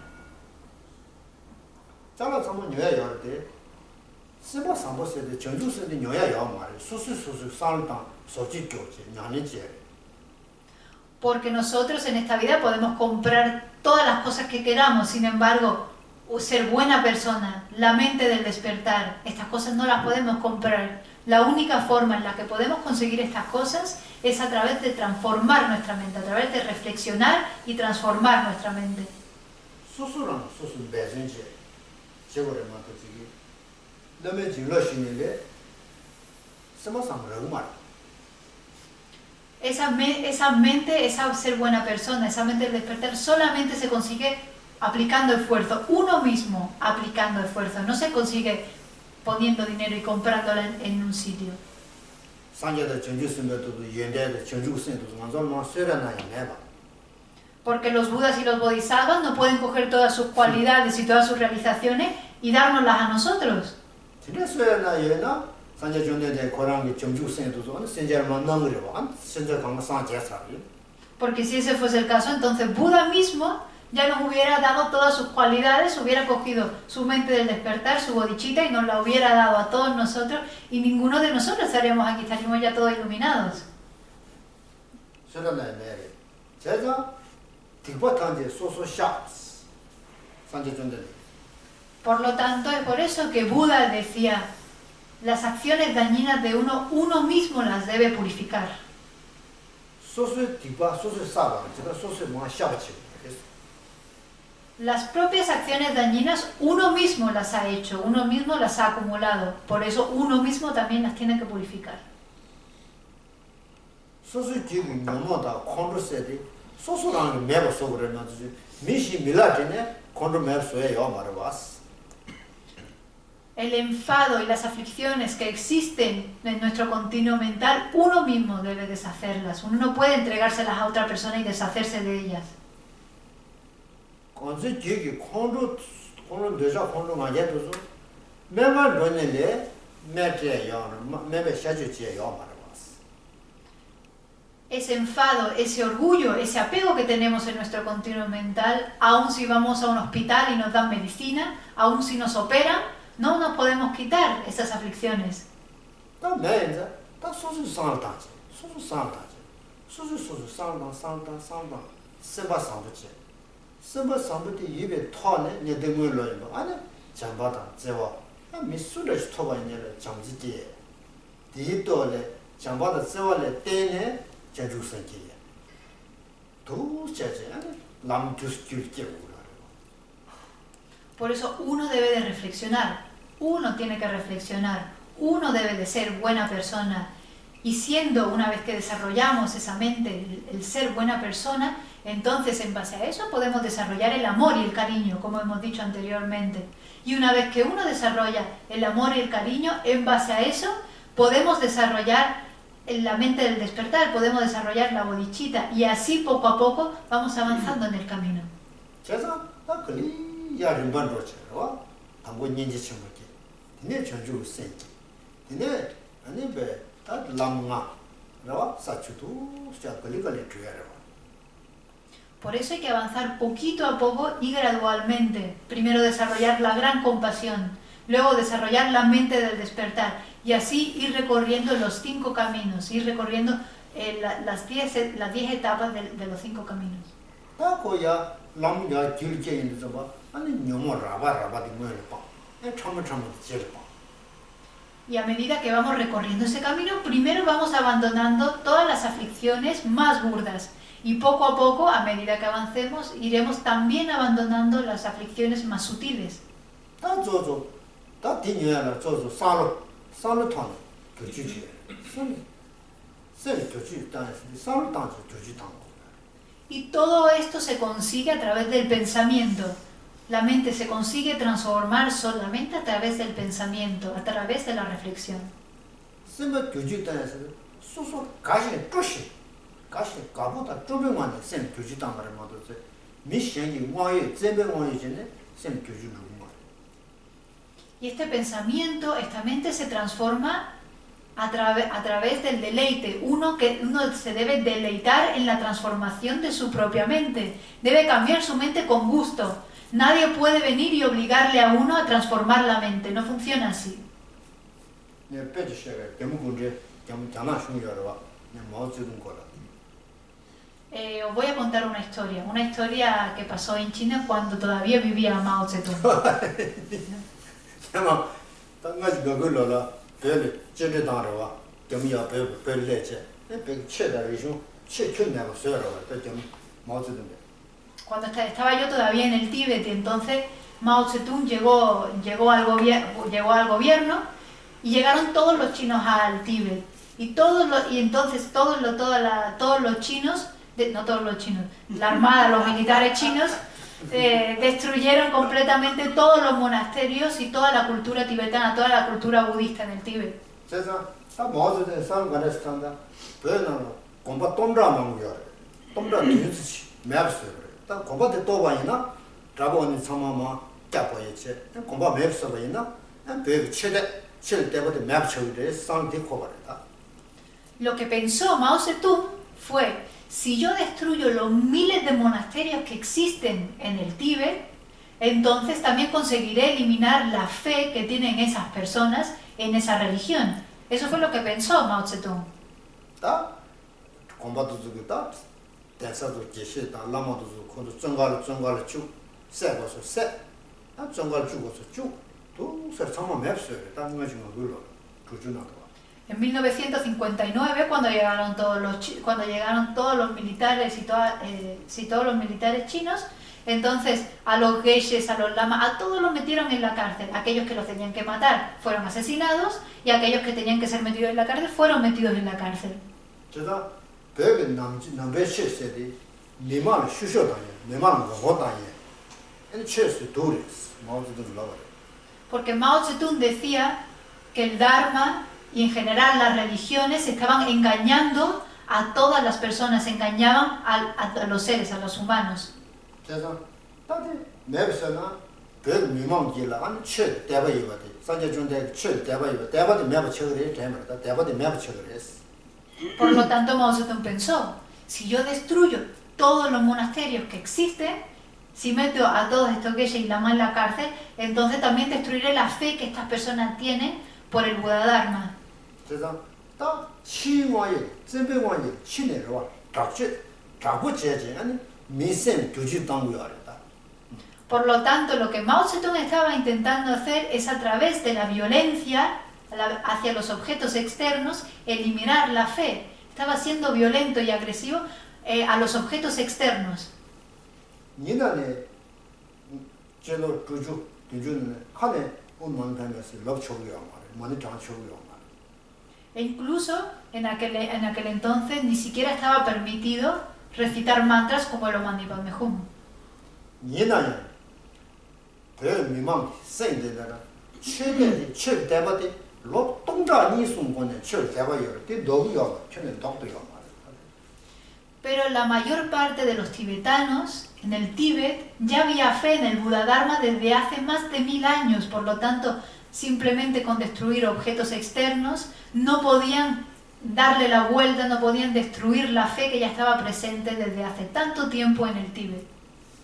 Porque nosotros en esta vida podemos comprar todas las cosas que queramos, sin embargo, ser buena persona, la mente del despertar, estas cosas no las podemos comprar. La única forma en la que podemos conseguir estas cosas es a través de transformar nuestra mente, a través de reflexionar y transformar nuestra mente. Esa mente, esa ser buena persona, esa mente del despertar solamente se consigue aplicando esfuerzo, uno mismo aplicando esfuerzo, no se consigue poniendo dinero y comprándolo en un sitio. 상제의 전주 선배도 연대의 전주 선배도 완전히 쇠라나 해봐. Porque los budas y los bodhisattvas no pueden coger todas sus cualidades y todas sus realizaciones y dárnoslas a nosotros. 진짜 쇠라나 얘나 상제 전대의 고랑의 전주 선배도 선제를 만난 거래요. 선제 강가 상제사리. Porque si ese fuese el caso, entonces Buda mismo ya nos hubiera dado todas sus cualidades, hubiera cogido su mente del despertar, su bodhicitta, y nos la hubiera dado a todos nosotros, y ninguno de nosotros estaríamos aquí, estaríamos ya todos iluminados. Por lo tanto, es por eso que Buda decía, las acciones dañinas de uno mismo las debe purificar. Las propias acciones dañinas uno mismo las ha hecho, uno mismo las ha acumulado, por eso uno mismo también las tiene que purificar. El enfado y las aflicciones que existen en nuestro continuo mental, uno mismo debe deshacerlas. Uno no puede entregárselas a otra persona y deshacerse de ellas. Ese enfado, ese orgullo, ese apego que tenemos en nuestro continuo mental, aun si vamos a un hospital y nos dan medicina, aun si nos operan, no nos podemos quitar esas aflicciones. Por eso uno debe de reflexionar, uno tiene que reflexionar, uno debe de ser buena persona, y siendo, una vez que desarrollamos esa mente, el ser buena persona, entonces en base a eso podemos desarrollar el amor y el cariño, como hemos dicho anteriormente. Y una vez que uno desarrolla el amor y el cariño, en base a eso podemos desarrollar la mente del despertar, podemos desarrollar la bodhicitta, y así poco a poco vamos avanzando en el camino. Por eso hay que avanzar poquito a poco y gradualmente. Primero desarrollar la gran compasión, luego desarrollar la mente del despertar, y así ir recorriendo los 5 caminos, ir recorriendo las 10 etapas de los 5 caminos. Y a medida que vamos recorriendo ese camino, primero vamos abandonando todas las aflicciones más burdas, y poco a poco, a medida que avancemos, iremos también abandonando las aflicciones más sutiles. Y todo esto se consigue a través del pensamiento. La mente se consigue transformar solamente a través del pensamiento, a través de la reflexión. Y este pensamiento, esta mente se transforma a través del deleite. Uno se debe deleitar en la transformación de su propia mente. Debe cambiar su mente con gusto. Nadie puede venir y obligarle a uno a transformar la mente. No funciona así. Os voy a contar una historia que pasó en China cuando todavía vivía Mao Zedong. Cuando estaba yo todavía en el Tíbet, y entonces Mao Zedong llegó al gobierno y llegaron todos los chinos al Tíbet. Entonces todos los chinos, no todos los chinos, la armada, los militares chinos, destruyeron completamente todos los monasterios y toda la cultura tibetana, toda la cultura budista en el Tíbet. 다 모두들 상관에서 탄다. 배는 공부 동자 망고야. 동자 뒤지 맵스. 다 공부도 또 봐이나. 라고는 상마마 잡아야지. 공부 맵스 봐이나. 배 최대 칠 때부터 맵 쳐이래 상대 코바다. Lo que pensó Mao Zedong fue, si yo destruyo los miles de monasterios que existen en el Tíbet, entonces también conseguiré eliminar la fe que tienen esas personas en esa religión. Eso fue lo que pensó Mao Zedong. 다 공부도 주고다. 대사도 제시다. 라마도 주고 정갈 주. 세고서 세. 다 정갈 주고서 주. 또 설상마 맵스. 다 뭐지 뭐 눌러. 주주나도. En 1959, cuando llegaron todos los militares y todos los militares chinos, entonces a los geishes, a los lamas, a todos los metieron en la cárcel. Aquellos que los tenían que matar fueron asesinados y aquellos que tenían que ser metidos en la cárcel fueron metidos en la cárcel. 제가 배가 남배 실세디 미만 수쇼다니 미만 거다니 이 체스 도리스 마우스도 라버. Porque Mao Zedong decía que el Dharma y en general las religiones estaban engañando a todas las personas, engañaban a los seres, a los humanos. 제가 다들 매버서나 배 미만기라 안 체, 대바이바데 산제 준데 체, 대바이바 대바데 매버 쳐그래 대마다 대바데 매버 쳐그래스. Por lo tanto, Mao Zedong pensó, si yo destruyo todos los monasterios que existen, si meto a todos estos geishas y lamas en la cárcel, entonces también destruiré la fe que estas personas tienen por el Buda Dharma. 제가 다 치와에 전배와에 치내로 자꾸 제제 아니 미센 두지 당고야다. Por lo tanto, lo que Mao Zedong estaba intentando hacer es a través de la violencia hacia los objetos externos, eliminar la fe. Estaba siendo violento y agresivo a los objetos externos. 니나네 제로 두주는 칸에 운만다면서 럽초고요 말이야. 많이 장초고요 말이야. E incluso en aquel entonces ni siquiera estaba permitido recitar mantras como el Om Mani Padme Hum. 니나야 배 미망 생데다가 최대의 최 대바데 로 동자 니순권에 최 대바요. 그 너무요. 최는 독도요 말이야. Pero la mayor parte de los tibetanos en el Tíbet ya había fe en el Buda Dharma desde hace más de 1000 años, por lo tanto, simplemente con destruir objetos externos no podían darle la vuelta, no podían destruir la fe que ya estaba presente desde hace tanto tiempo en el Tíbet.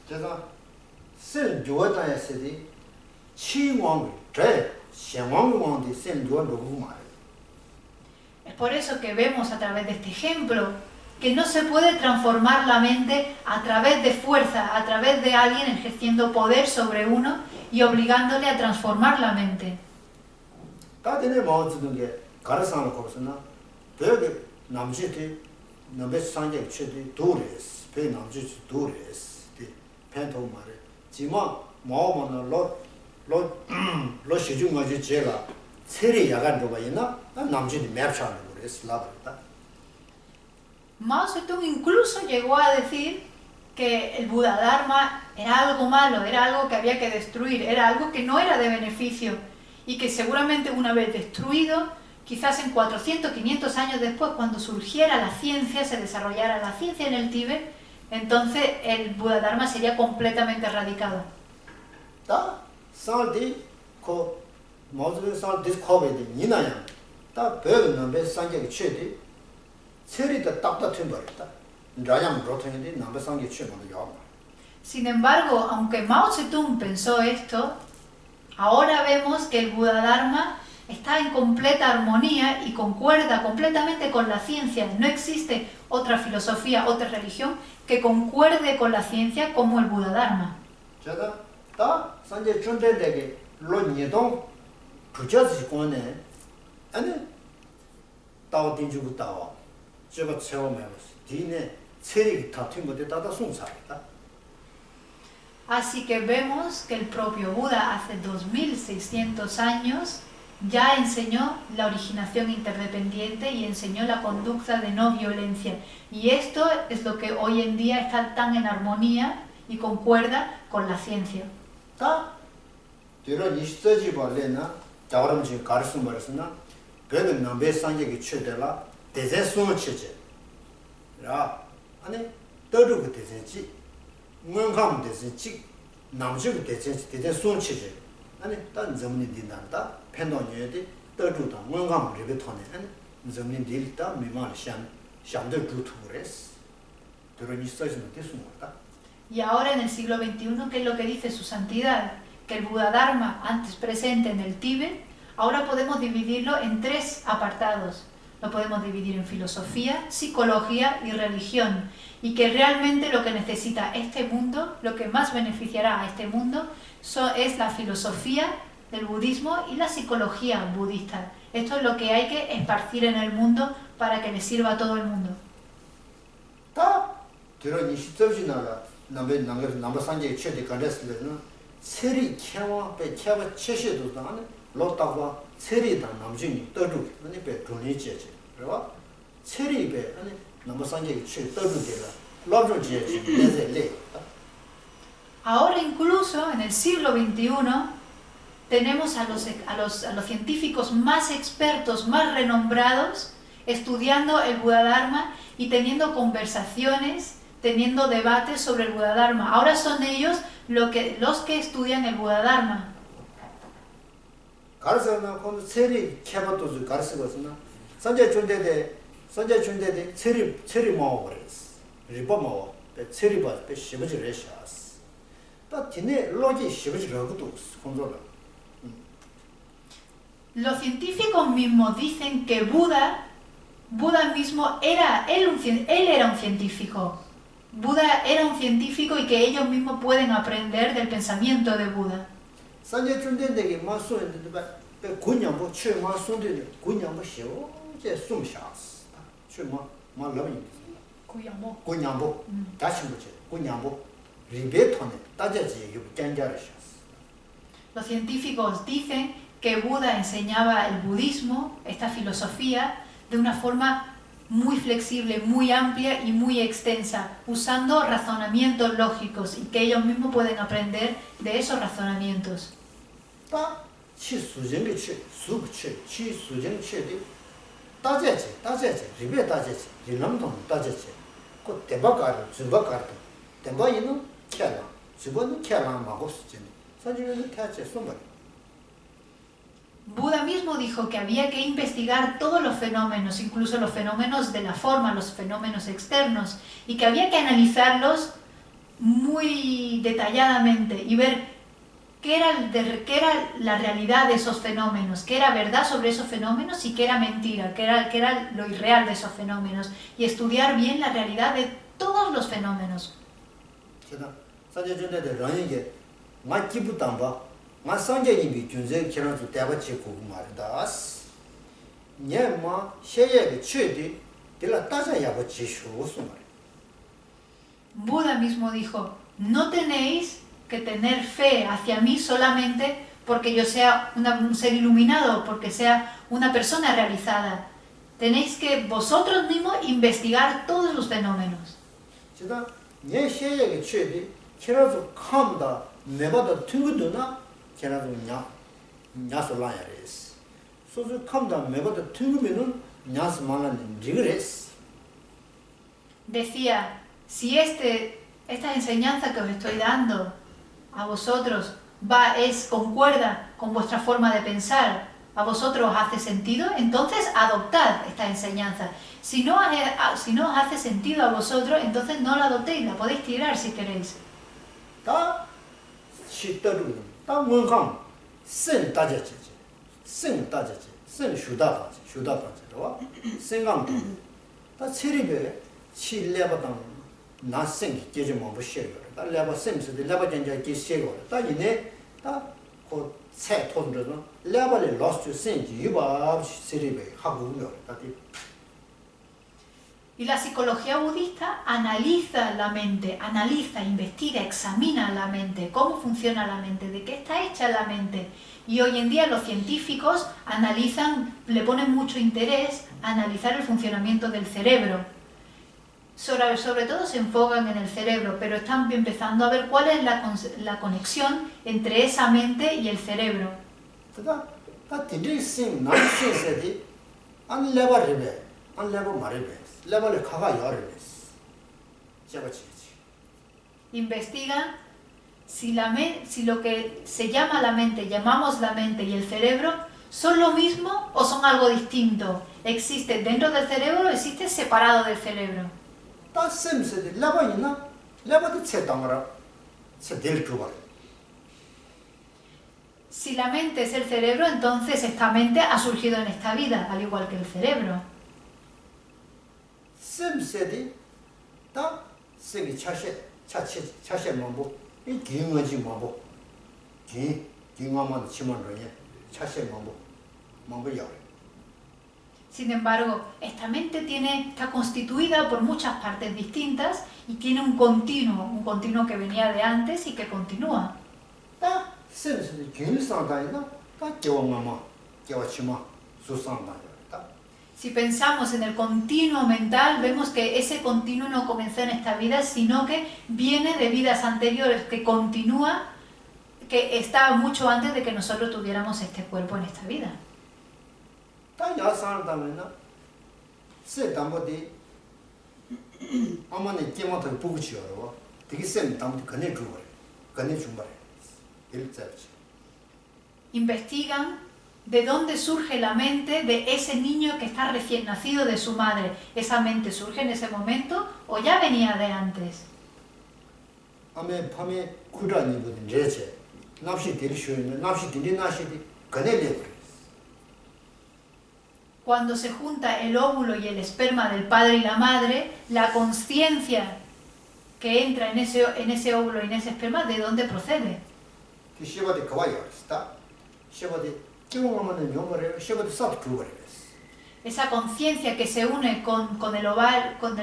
제가 센조다에서디 치왕 제 샹왕왕의 센조로 말이야. Es por eso que vemos a través de este ejemplo que no se puede transformar la mente a través de fuerza, a través de alguien ejerciendo poder sobre uno y obligándole a transformar la mente. 다들 마음쓰는 게 가르사는 거서나 되게 남지티 남의 상계 최대 도레스 배 남지 도레스 펜토 말에 지마 마음은 로 시중가지 제가 세리 야간도 봐이나 남지티 맵차는 그래서 라버다. Mao Zedong incluso llegó a decir que el Buda Dharma era algo malo, era algo que había que destruir, era algo que no era de beneficio y que seguramente una vez destruido, quizás en 400, 500 años después, cuando surgiera la ciencia, se desarrollara la ciencia en el Tíbet, entonces el Buda Dharma sería completamente erradicado. 다 살디 코 모두 살 디스커버디 니나야 다 배는 배 상계 최대 세리다 딱딱한 버렸다. 라양 로통인데 남의 상계 최고는 요. Sin embargo, aunque Mao Zedong pensó esto, ahora vemos que el Buda Dharma está en completa armonía y concuerda completamente con la ciencia. No existe otra filosofía, otra religión que concuerde con la ciencia como el Buda Dharma. 제가 다 산제 존재되게 로니동 부자지 권에 아니 다오딘주고 다와 제가 체험해봤어. 디네 세리 다팀 것에 다다 송사다. Así que vemos que el propio Buda hace 2600 años ya enseñó la originación interdependiente y enseñó la conducta de no violencia. Y esto es lo que hoy en día está tan en armonía y concuerda con la ciencia. 다 뒤로 20세기 벌레나 자오름 지금 가르쳐 말했으나 그래도 남배 상계기 최대라 대세 수원 체제 라 아니 떠르고 대세지 문감 대세지 남주고 대세지 대세 수원 체제 아니 딴 점리 된다 팬도녀의 떠르다 문감 리베톤에 아니 점리 될다 미만 샹더 루트브레스 들어니 써지는 대수모다. Y ahora en el siglo XXI, ¿qué es lo que dice su santidad? Que el Buda Dharma, antes presente en el Tíbet, ahora podemos dividirlo en 3 apartados. Lo podemos dividir en filosofía, psicología y religión. Y que realmente lo que necesita este mundo, lo que más beneficiará a este mundo, es la filosofía del budismo y la psicología budista. Esto es lo que hay que esparcir en el mundo para que le sirva a todo el mundo. 들어니 시점이나라 남의 산재 최대 간데스는 세리 캐와 배 캐와 최시도 안 로다와 세리다 남진이 떠주 아니 배 돈이 제제 그래봐 세리 배 아니 남의 산재 최 떠주데라 로저 제제 내세래. Ahora incluso en el siglo XXI tenemos a los científicos más expertos, más renombrados, estudiando el Buda Dharma y teniendo conversaciones, teniendo debates sobre el Buda Dharma. Ahora son ellos los que estudian el Buda Dharma. 가르쳐나 그 세리 캐바도 가르쳐거든요. 선제 준대대 세리 먹어 버렸어. 리버 먹어. 세리 봐. 시버지 레샤스. 또 뒤에 로지 시버지 러고도 controla. Los científicos mismos dicen que Buda mismo él era un científico. Buda era un científico y que ellos mismos pueden aprender del pensamiento de Buda. 산제 준대대게 마소인데 군양보 최마 손대 군양보 쉬어 제 숨샤스 최마 말라니 군양보 다시 뭐지 군양보 리베톤에 따져지 이거 짠자르샤스. Los científicos dicen que Buda enseñaba el budismo, esta filosofía, de una forma muy flexible, muy amplia y muy extensa, usando razonamientos lógicos y que ellos mismos pueden aprender de esos razonamientos. Buda mismo dijo que había que investigar todos los fenómenos, incluso los fenómenos de la forma, los fenómenos externos, y que había que analizarlos muy detalladamente y ver qué era la realidad de esos fenómenos, qué era verdad sobre esos fenómenos y qué era mentira, qué era lo irreal de esos fenómenos, y estudiar bien la realidad de todos los fenómenos. Buda mismo dijo, no tenéis que tener fe hacia mí solamente porque yo sea un ser iluminado, porque sea una persona realizada. Tenéis que vosotros mismos investigar todos los fenómenos. Decía, si esta enseñanza que os estoy dando a vosotros concuerda con vuestra forma de pensar, a vosotros os hace sentido, entonces adoptad esta enseñanza. Si no os hace sentido a vosotros, entonces no la adoptéis, la podéis tirar si queréis. Y la psicología budista analiza la mente, investiga, examina la mente, cómo funciona la mente, de qué está hecha la mente. Y hoy en día los científicos le ponen mucho interés a analizar el funcionamiento del cerebro. Sobre todo se enfocan en el cerebro, pero están empezando a ver cuál es la conexión entre esa mente y el cerebro. 안 레바 레베 안 레바 마레베 레바를 카가 요레베스 제바치지 Investigan si lo que se llama la mente, llamamos la mente y el cerebro, ¿son lo mismo o son algo distinto? ¿Existe dentro del cerebro o existe separado del cerebro? 다 셈세데 레바이나 레바도 체당하라 체델 주바 Si la mente es el cerebro, entonces esta mente ha surgido en esta vida, al igual que el cerebro. 셈세데 다 세기 차셰 뭐고 이 기응어지 뭐고 기응어만 치면로냐 차셰 뭐고 Sin embargo, esta mente está constituida por muchas partes distintas y tiene un continuo que venía de antes y que continúa. 다 셈세데 기응상다이나 다 개원마마 개와치마 수상다이다 Si pensamos en el continuo mental, vemos que ese continuo no comenzó en esta vida, sino que viene de vidas anteriores, que continúa, que estaba mucho antes de que nosotros tuviéramos este cuerpo en esta vida. 다 야산다면은 세 담보디 아마네 게마도 보고 지어로 되게 셈 담보 그네 주고 그네 준 거래 일자지 Investigan de dónde surge la mente de ese niño que está recién nacido de su madre. ¿Esa mente surge en ese momento o ya venía de antes? 아메 밤에 구라니 보든 제제 납시 데리쇼는 납시 데리 나시디 그네 레버 Cuando se junta el óvulo y el esperma del padre y la madre, la conciencia que entra en ese óvulo y en ese esperma, ¿de dónde procede? 그 시바데 그와요 스타 시바데 기용하면은 용거래 시바데 삽 주거래 Esa conciencia que se une con el ovario, con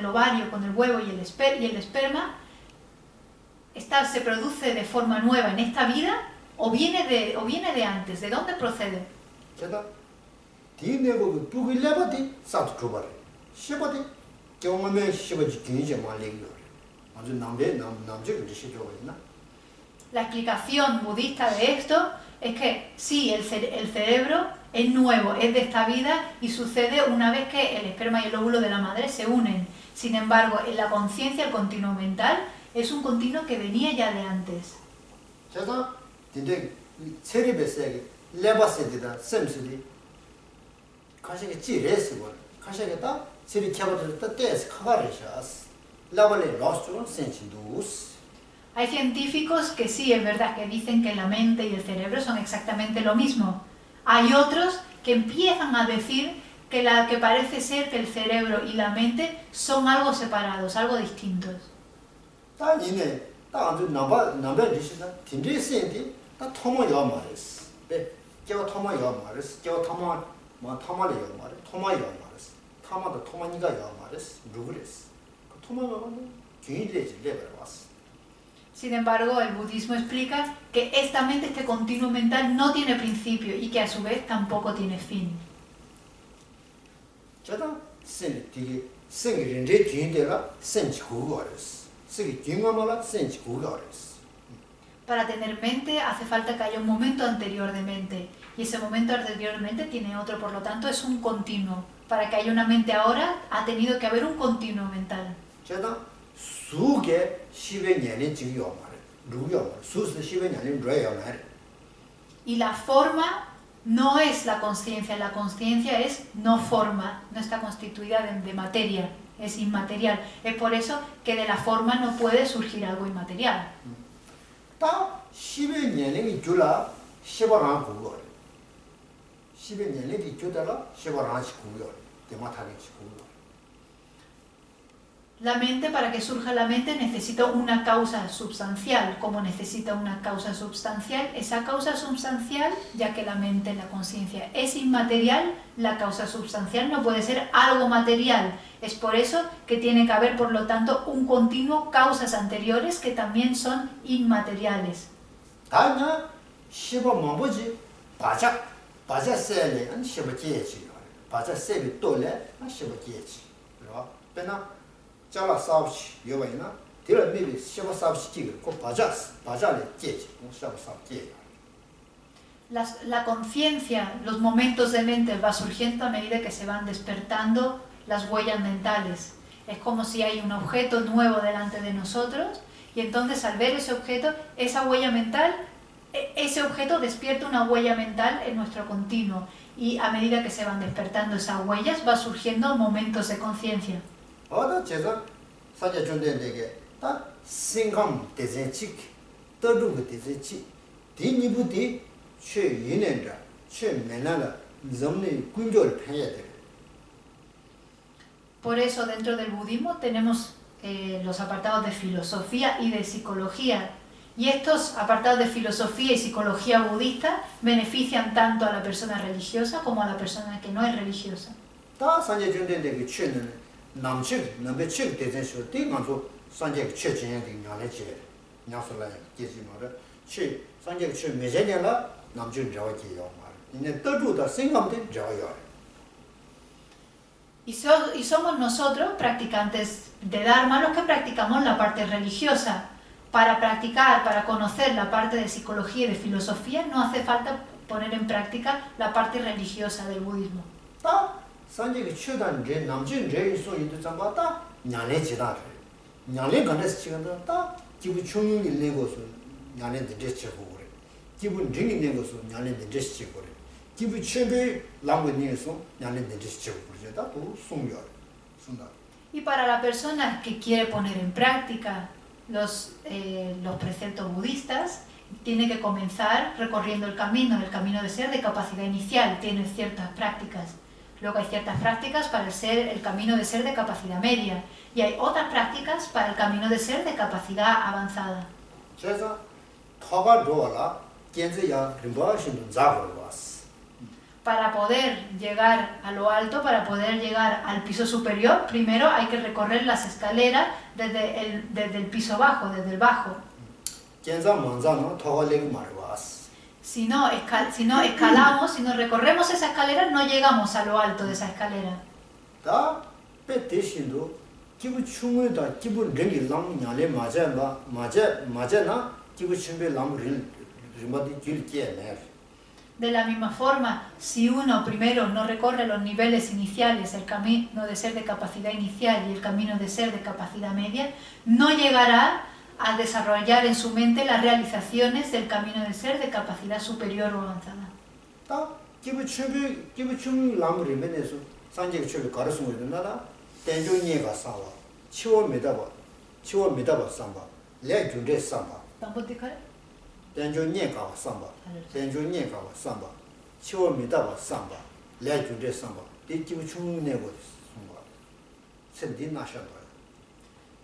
el huevo y el esperma, se produce de forma nueva en esta vida o viene de antes. ¿De dónde procede? 제가 디네고 두기 레바데 삽 주거래 시바데 경험에 시바지 기니제 말레기요 아주 남제 그듯이 줘버리나 La explicación budista de esto es que sí, el cerebro es nuevo, es de esta vida y sucede una vez que el esperma y el óvulo de la madre se unen. Sin embargo, en la conciencia, el continuo mental, es un continuo que venía ya de antes. 제가 근데 체리베스에 레바세디다 셈스디 가시게 찌레스고 가시게다 체리 캬바들다 떼스 카바레샤스 라발레 로스트론 센치두스 Hay científicos que sí, es verdad, que dicen que la mente y el cerebro son exactamente lo mismo. Hay otros que empiezan a decir que parece ser que el cerebro y la mente son algo separados, algo distintos. 다 이네 다 아주 남바 리시다 딘데센디 다 토모요 말스 네 제가 토모요 말스 제가 토모레요 말스 토마요 말스 타마도 토마니가요 말스 루브레스 그 토마는 굉장히 레버라스 Sin embargo, el budismo explica que esta mente, este continuo mental, no tiene principio y que a su vez tampoco tiene fin. 제가 생 되게 생일인데 뒤인데가 센치 그거랬어. 생이 뒤가마라 센치 그거랬어. Para tener mente hace falta que haya un momento anterior de mente y ese momento anterior de mente tiene otro, por lo tanto es un continuo. Para que haya una mente ahora ha tenido que haber un continuo mental. 제가 수게 10의 년이 지요 말해. 누구요? 수스 10의 년이 뭐예요 말해. Y la forma no es la conciencia es no forma, no está constituida de materia, es inmaterial. Es por eso que de la forma no puede surgir algo inmaterial. 다 10의 년이 줄라 10원 그거. 10의 년이 줄다라 10원 그거. 대마타게 그거. La mente, para que surja la mente, necesita una causa substancial. Como necesita una causa substancial, esa causa substancial, ya que la mente, la conciencia, es inmaterial, la causa substancial no puede ser algo material. Es por eso que tiene que haber, por lo tanto, un continuo causas anteriores que también son inmateriales. 다냐 10원 뭐지? 바자 셀에 한 10원 깨지. 바자 셀이 또래 한 10원 깨지. 그러 배나 자라 사업시 여바이나 데라 메비 10원 사업시 찍고 바자를 깨지. 10원 사업 깨. La conciencia, los momentos de mente va surgiendo a medida que se van despertando las huellas mentales. Es como si hay un objeto nuevo delante de nosotros y entonces al ver ese objeto, esa huella mental, ese objeto despierta una huella mental en nuestro continuo y a medida que se van despertando esas huellas va surgiendo momentos de conciencia. Ahora, 제가 사제 존재되게 다 생각 대세치, 떠르고 대세치, 뒤니부디 최인행자, 최면나라 점내 군조를 펴야 돼. Por eso dentro del budismo tenemos los apartados de filosofía y de psicología. Y estos apartados de filosofía y psicología budista benefician tanto a la persona religiosa como a la persona que no es religiosa. 다 사제 존재되게 최는 남측, 남배측 대세쇼 뒤만서 산제 최진행의 냐래지. 냐서라 계지 말아. 최 산제 최 매제냐라 남측 저기요 말. 이제 떠주다 생각된 저요. Y somos nosotros, practicantes de Dharma, los que practicamos la parte religiosa. Para practicar, para conocer la parte de psicología y de filosofía, no hace falta poner en práctica la parte religiosa del budismo. 다 산제의 최단 제 남진 제의 소인도 잡았다. 냐래지다. 냐래 간에서 지금도 다 기부 충분히 내고서 냐래데 제치고 그래. 기분 링이 내고서 냐래데 제치고 그래. 기부 최배 남근이에서 냐래데 제치고 그래. 다또 송열. 순다. Y para la persona que quiere poner en práctica los preceptos budistas, tiene que comenzar recorriendo el camino de ser de capacidad inicial, tiene ciertas prácticas. Luego hay ciertas prácticas para el camino de ser de capacidad media y hay otras prácticas para el camino de ser de capacidad avanzada. 그래서 터가 들어와라. 견제야 림바신도 잡으러 왔어. Para poder llegar a lo alto, para poder llegar al piso superior, primero hay que recorrer las escaleras desde el piso bajo, desde el bajo. 견자 먼저는 터가 내고 말어 왔어. Si no escalamos, si no recorremos esa escalera, no llegamos a lo alto de esa escalera. 다 배대신도 기부 충분히다 기부 링이 남냐래 맞아나 기부 준비 남을 림바디 길게 De la misma forma, si uno primero no recorre los niveles iniciales, el camino de ser de capacidad inicial y el camino de ser de capacidad media, no llegará a desarrollar en su mente las realizaciones del camino de ser de capacidad superior o avanzada. 다 기부 준비 남을 림에서 산제 출을 가르쳐 놓는다. 대중이가 싸워. 치워 메다봐 삼바. 내 준대 삼바. 대중이가 삼바. 대중이가 삼바. 치워 메다봐 삼바. 내 준대 삼바. 이 기부 충내고 삼바. 센디 나셔도.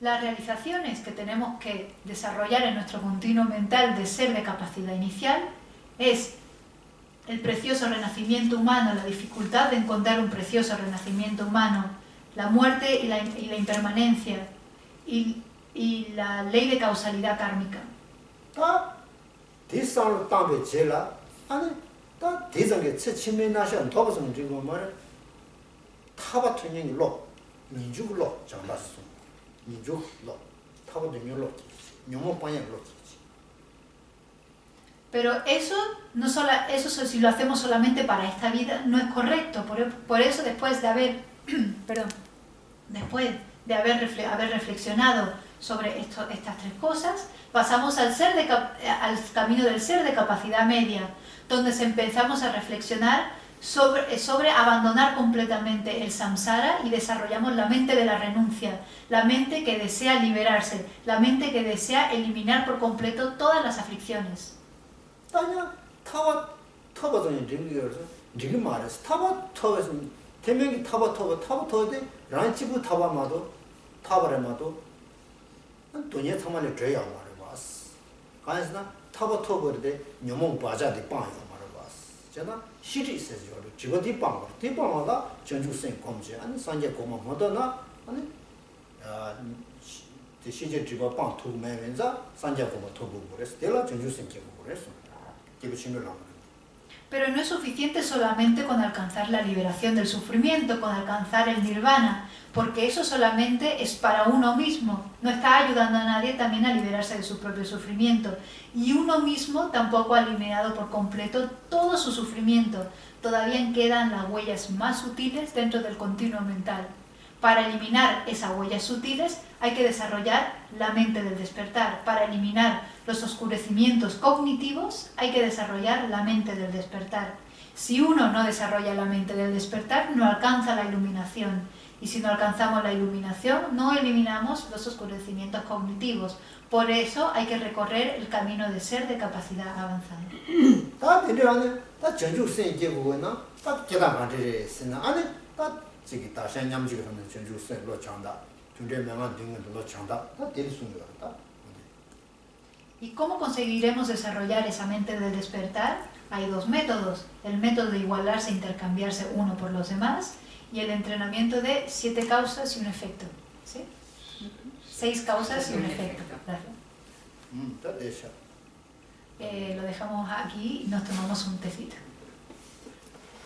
Las realizaciones que tenemos que desarrollar en nuestro continuo mental de ser de capacidad inicial es el precioso renacimiento humano, la dificultad de encontrar un precioso renacimiento humano, la muerte y la impermanencia y la ley de causalidad kármica. 다 디상을 땅에 제라 아니 다 디상에 최치면 나셔 더버선 지금 말 타바 투닝 로 민주로 장다스 민주로 타바 투닝로 녀모 방향 로. Pero eso si lo hacemos solamente para esta vida no es correcto. Por eso después de haber haber reflexionado sobre estas tres cosas, pasamos al camino del ser de capacidad media, donde empezamos a reflexionar sobre abandonar completamente el samsara y desarrollamos la mente de la renuncia, la mente que desea liberarse, la mente que desea eliminar por completo todas las aflicciones. 아니야 타바더니 링이 말했어 타바터에서 대명이 타바터데 란치부 타바마도 타바레마도 돈이 타만에 줘야 말해봤어 가능스나 타바터버데 녀몽 바자디 빵이 말해봤어 제가 실이 있어요 지거디 빵 디빵마다 전주생 검지 아니 산제 고마 뭐더나 아니 시제 지바 빵 투매면서 산제 고마 투부 그랬어 내가 전주생 기부 그랬어. Pero no es suficiente solamente con alcanzar la liberación del sufrimiento, con alcanzar el nirvana, porque eso solamente es para uno mismo, no está ayudando a nadie también a liberarse de su propio sufrimiento. Y uno mismo tampoco ha eliminado por completo todo su sufrimiento, todavía quedan las huellas más sutiles dentro del continuo mental. Para eliminar esas huellas sutiles hay que desarrollar la mente del despertar. Para eliminar los oscurecimientos cognitivos hay que desarrollar la mente del despertar. Si uno no desarrolla la mente del despertar, no alcanza la iluminación. Y si no alcanzamos la iluminación, no eliminamos los oscurecimientos cognitivos. Por eso hay que recorrer el camino de ser de capacidad avanzada. ¿Y cómo conseguiremos desarrollar esa mente del despertar? Hay dos métodos. El método de igualarse e intercambiarse uno por los demás y el entrenamiento de 7 causas y un efecto. ¿Sí? 6 causas y un efecto. Gracias. Lo dejamos aquí y nos tomamos un tecito.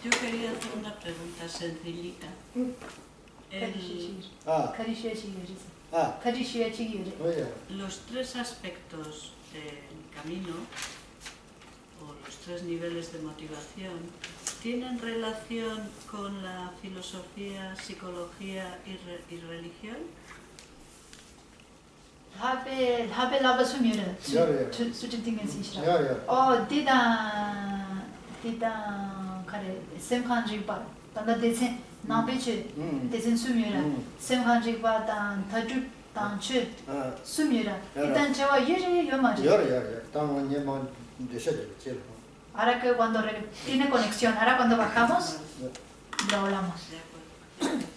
Yo quería hacer una pregunta sencillita. Los 3 aspectos del camino, o los 3 niveles de motivación, ¿tienen relación con la filosofía, psicología y religión? Ahora que cuando tiene conexión, ahora cuando bajamos, lo hablamos. De acuerdo.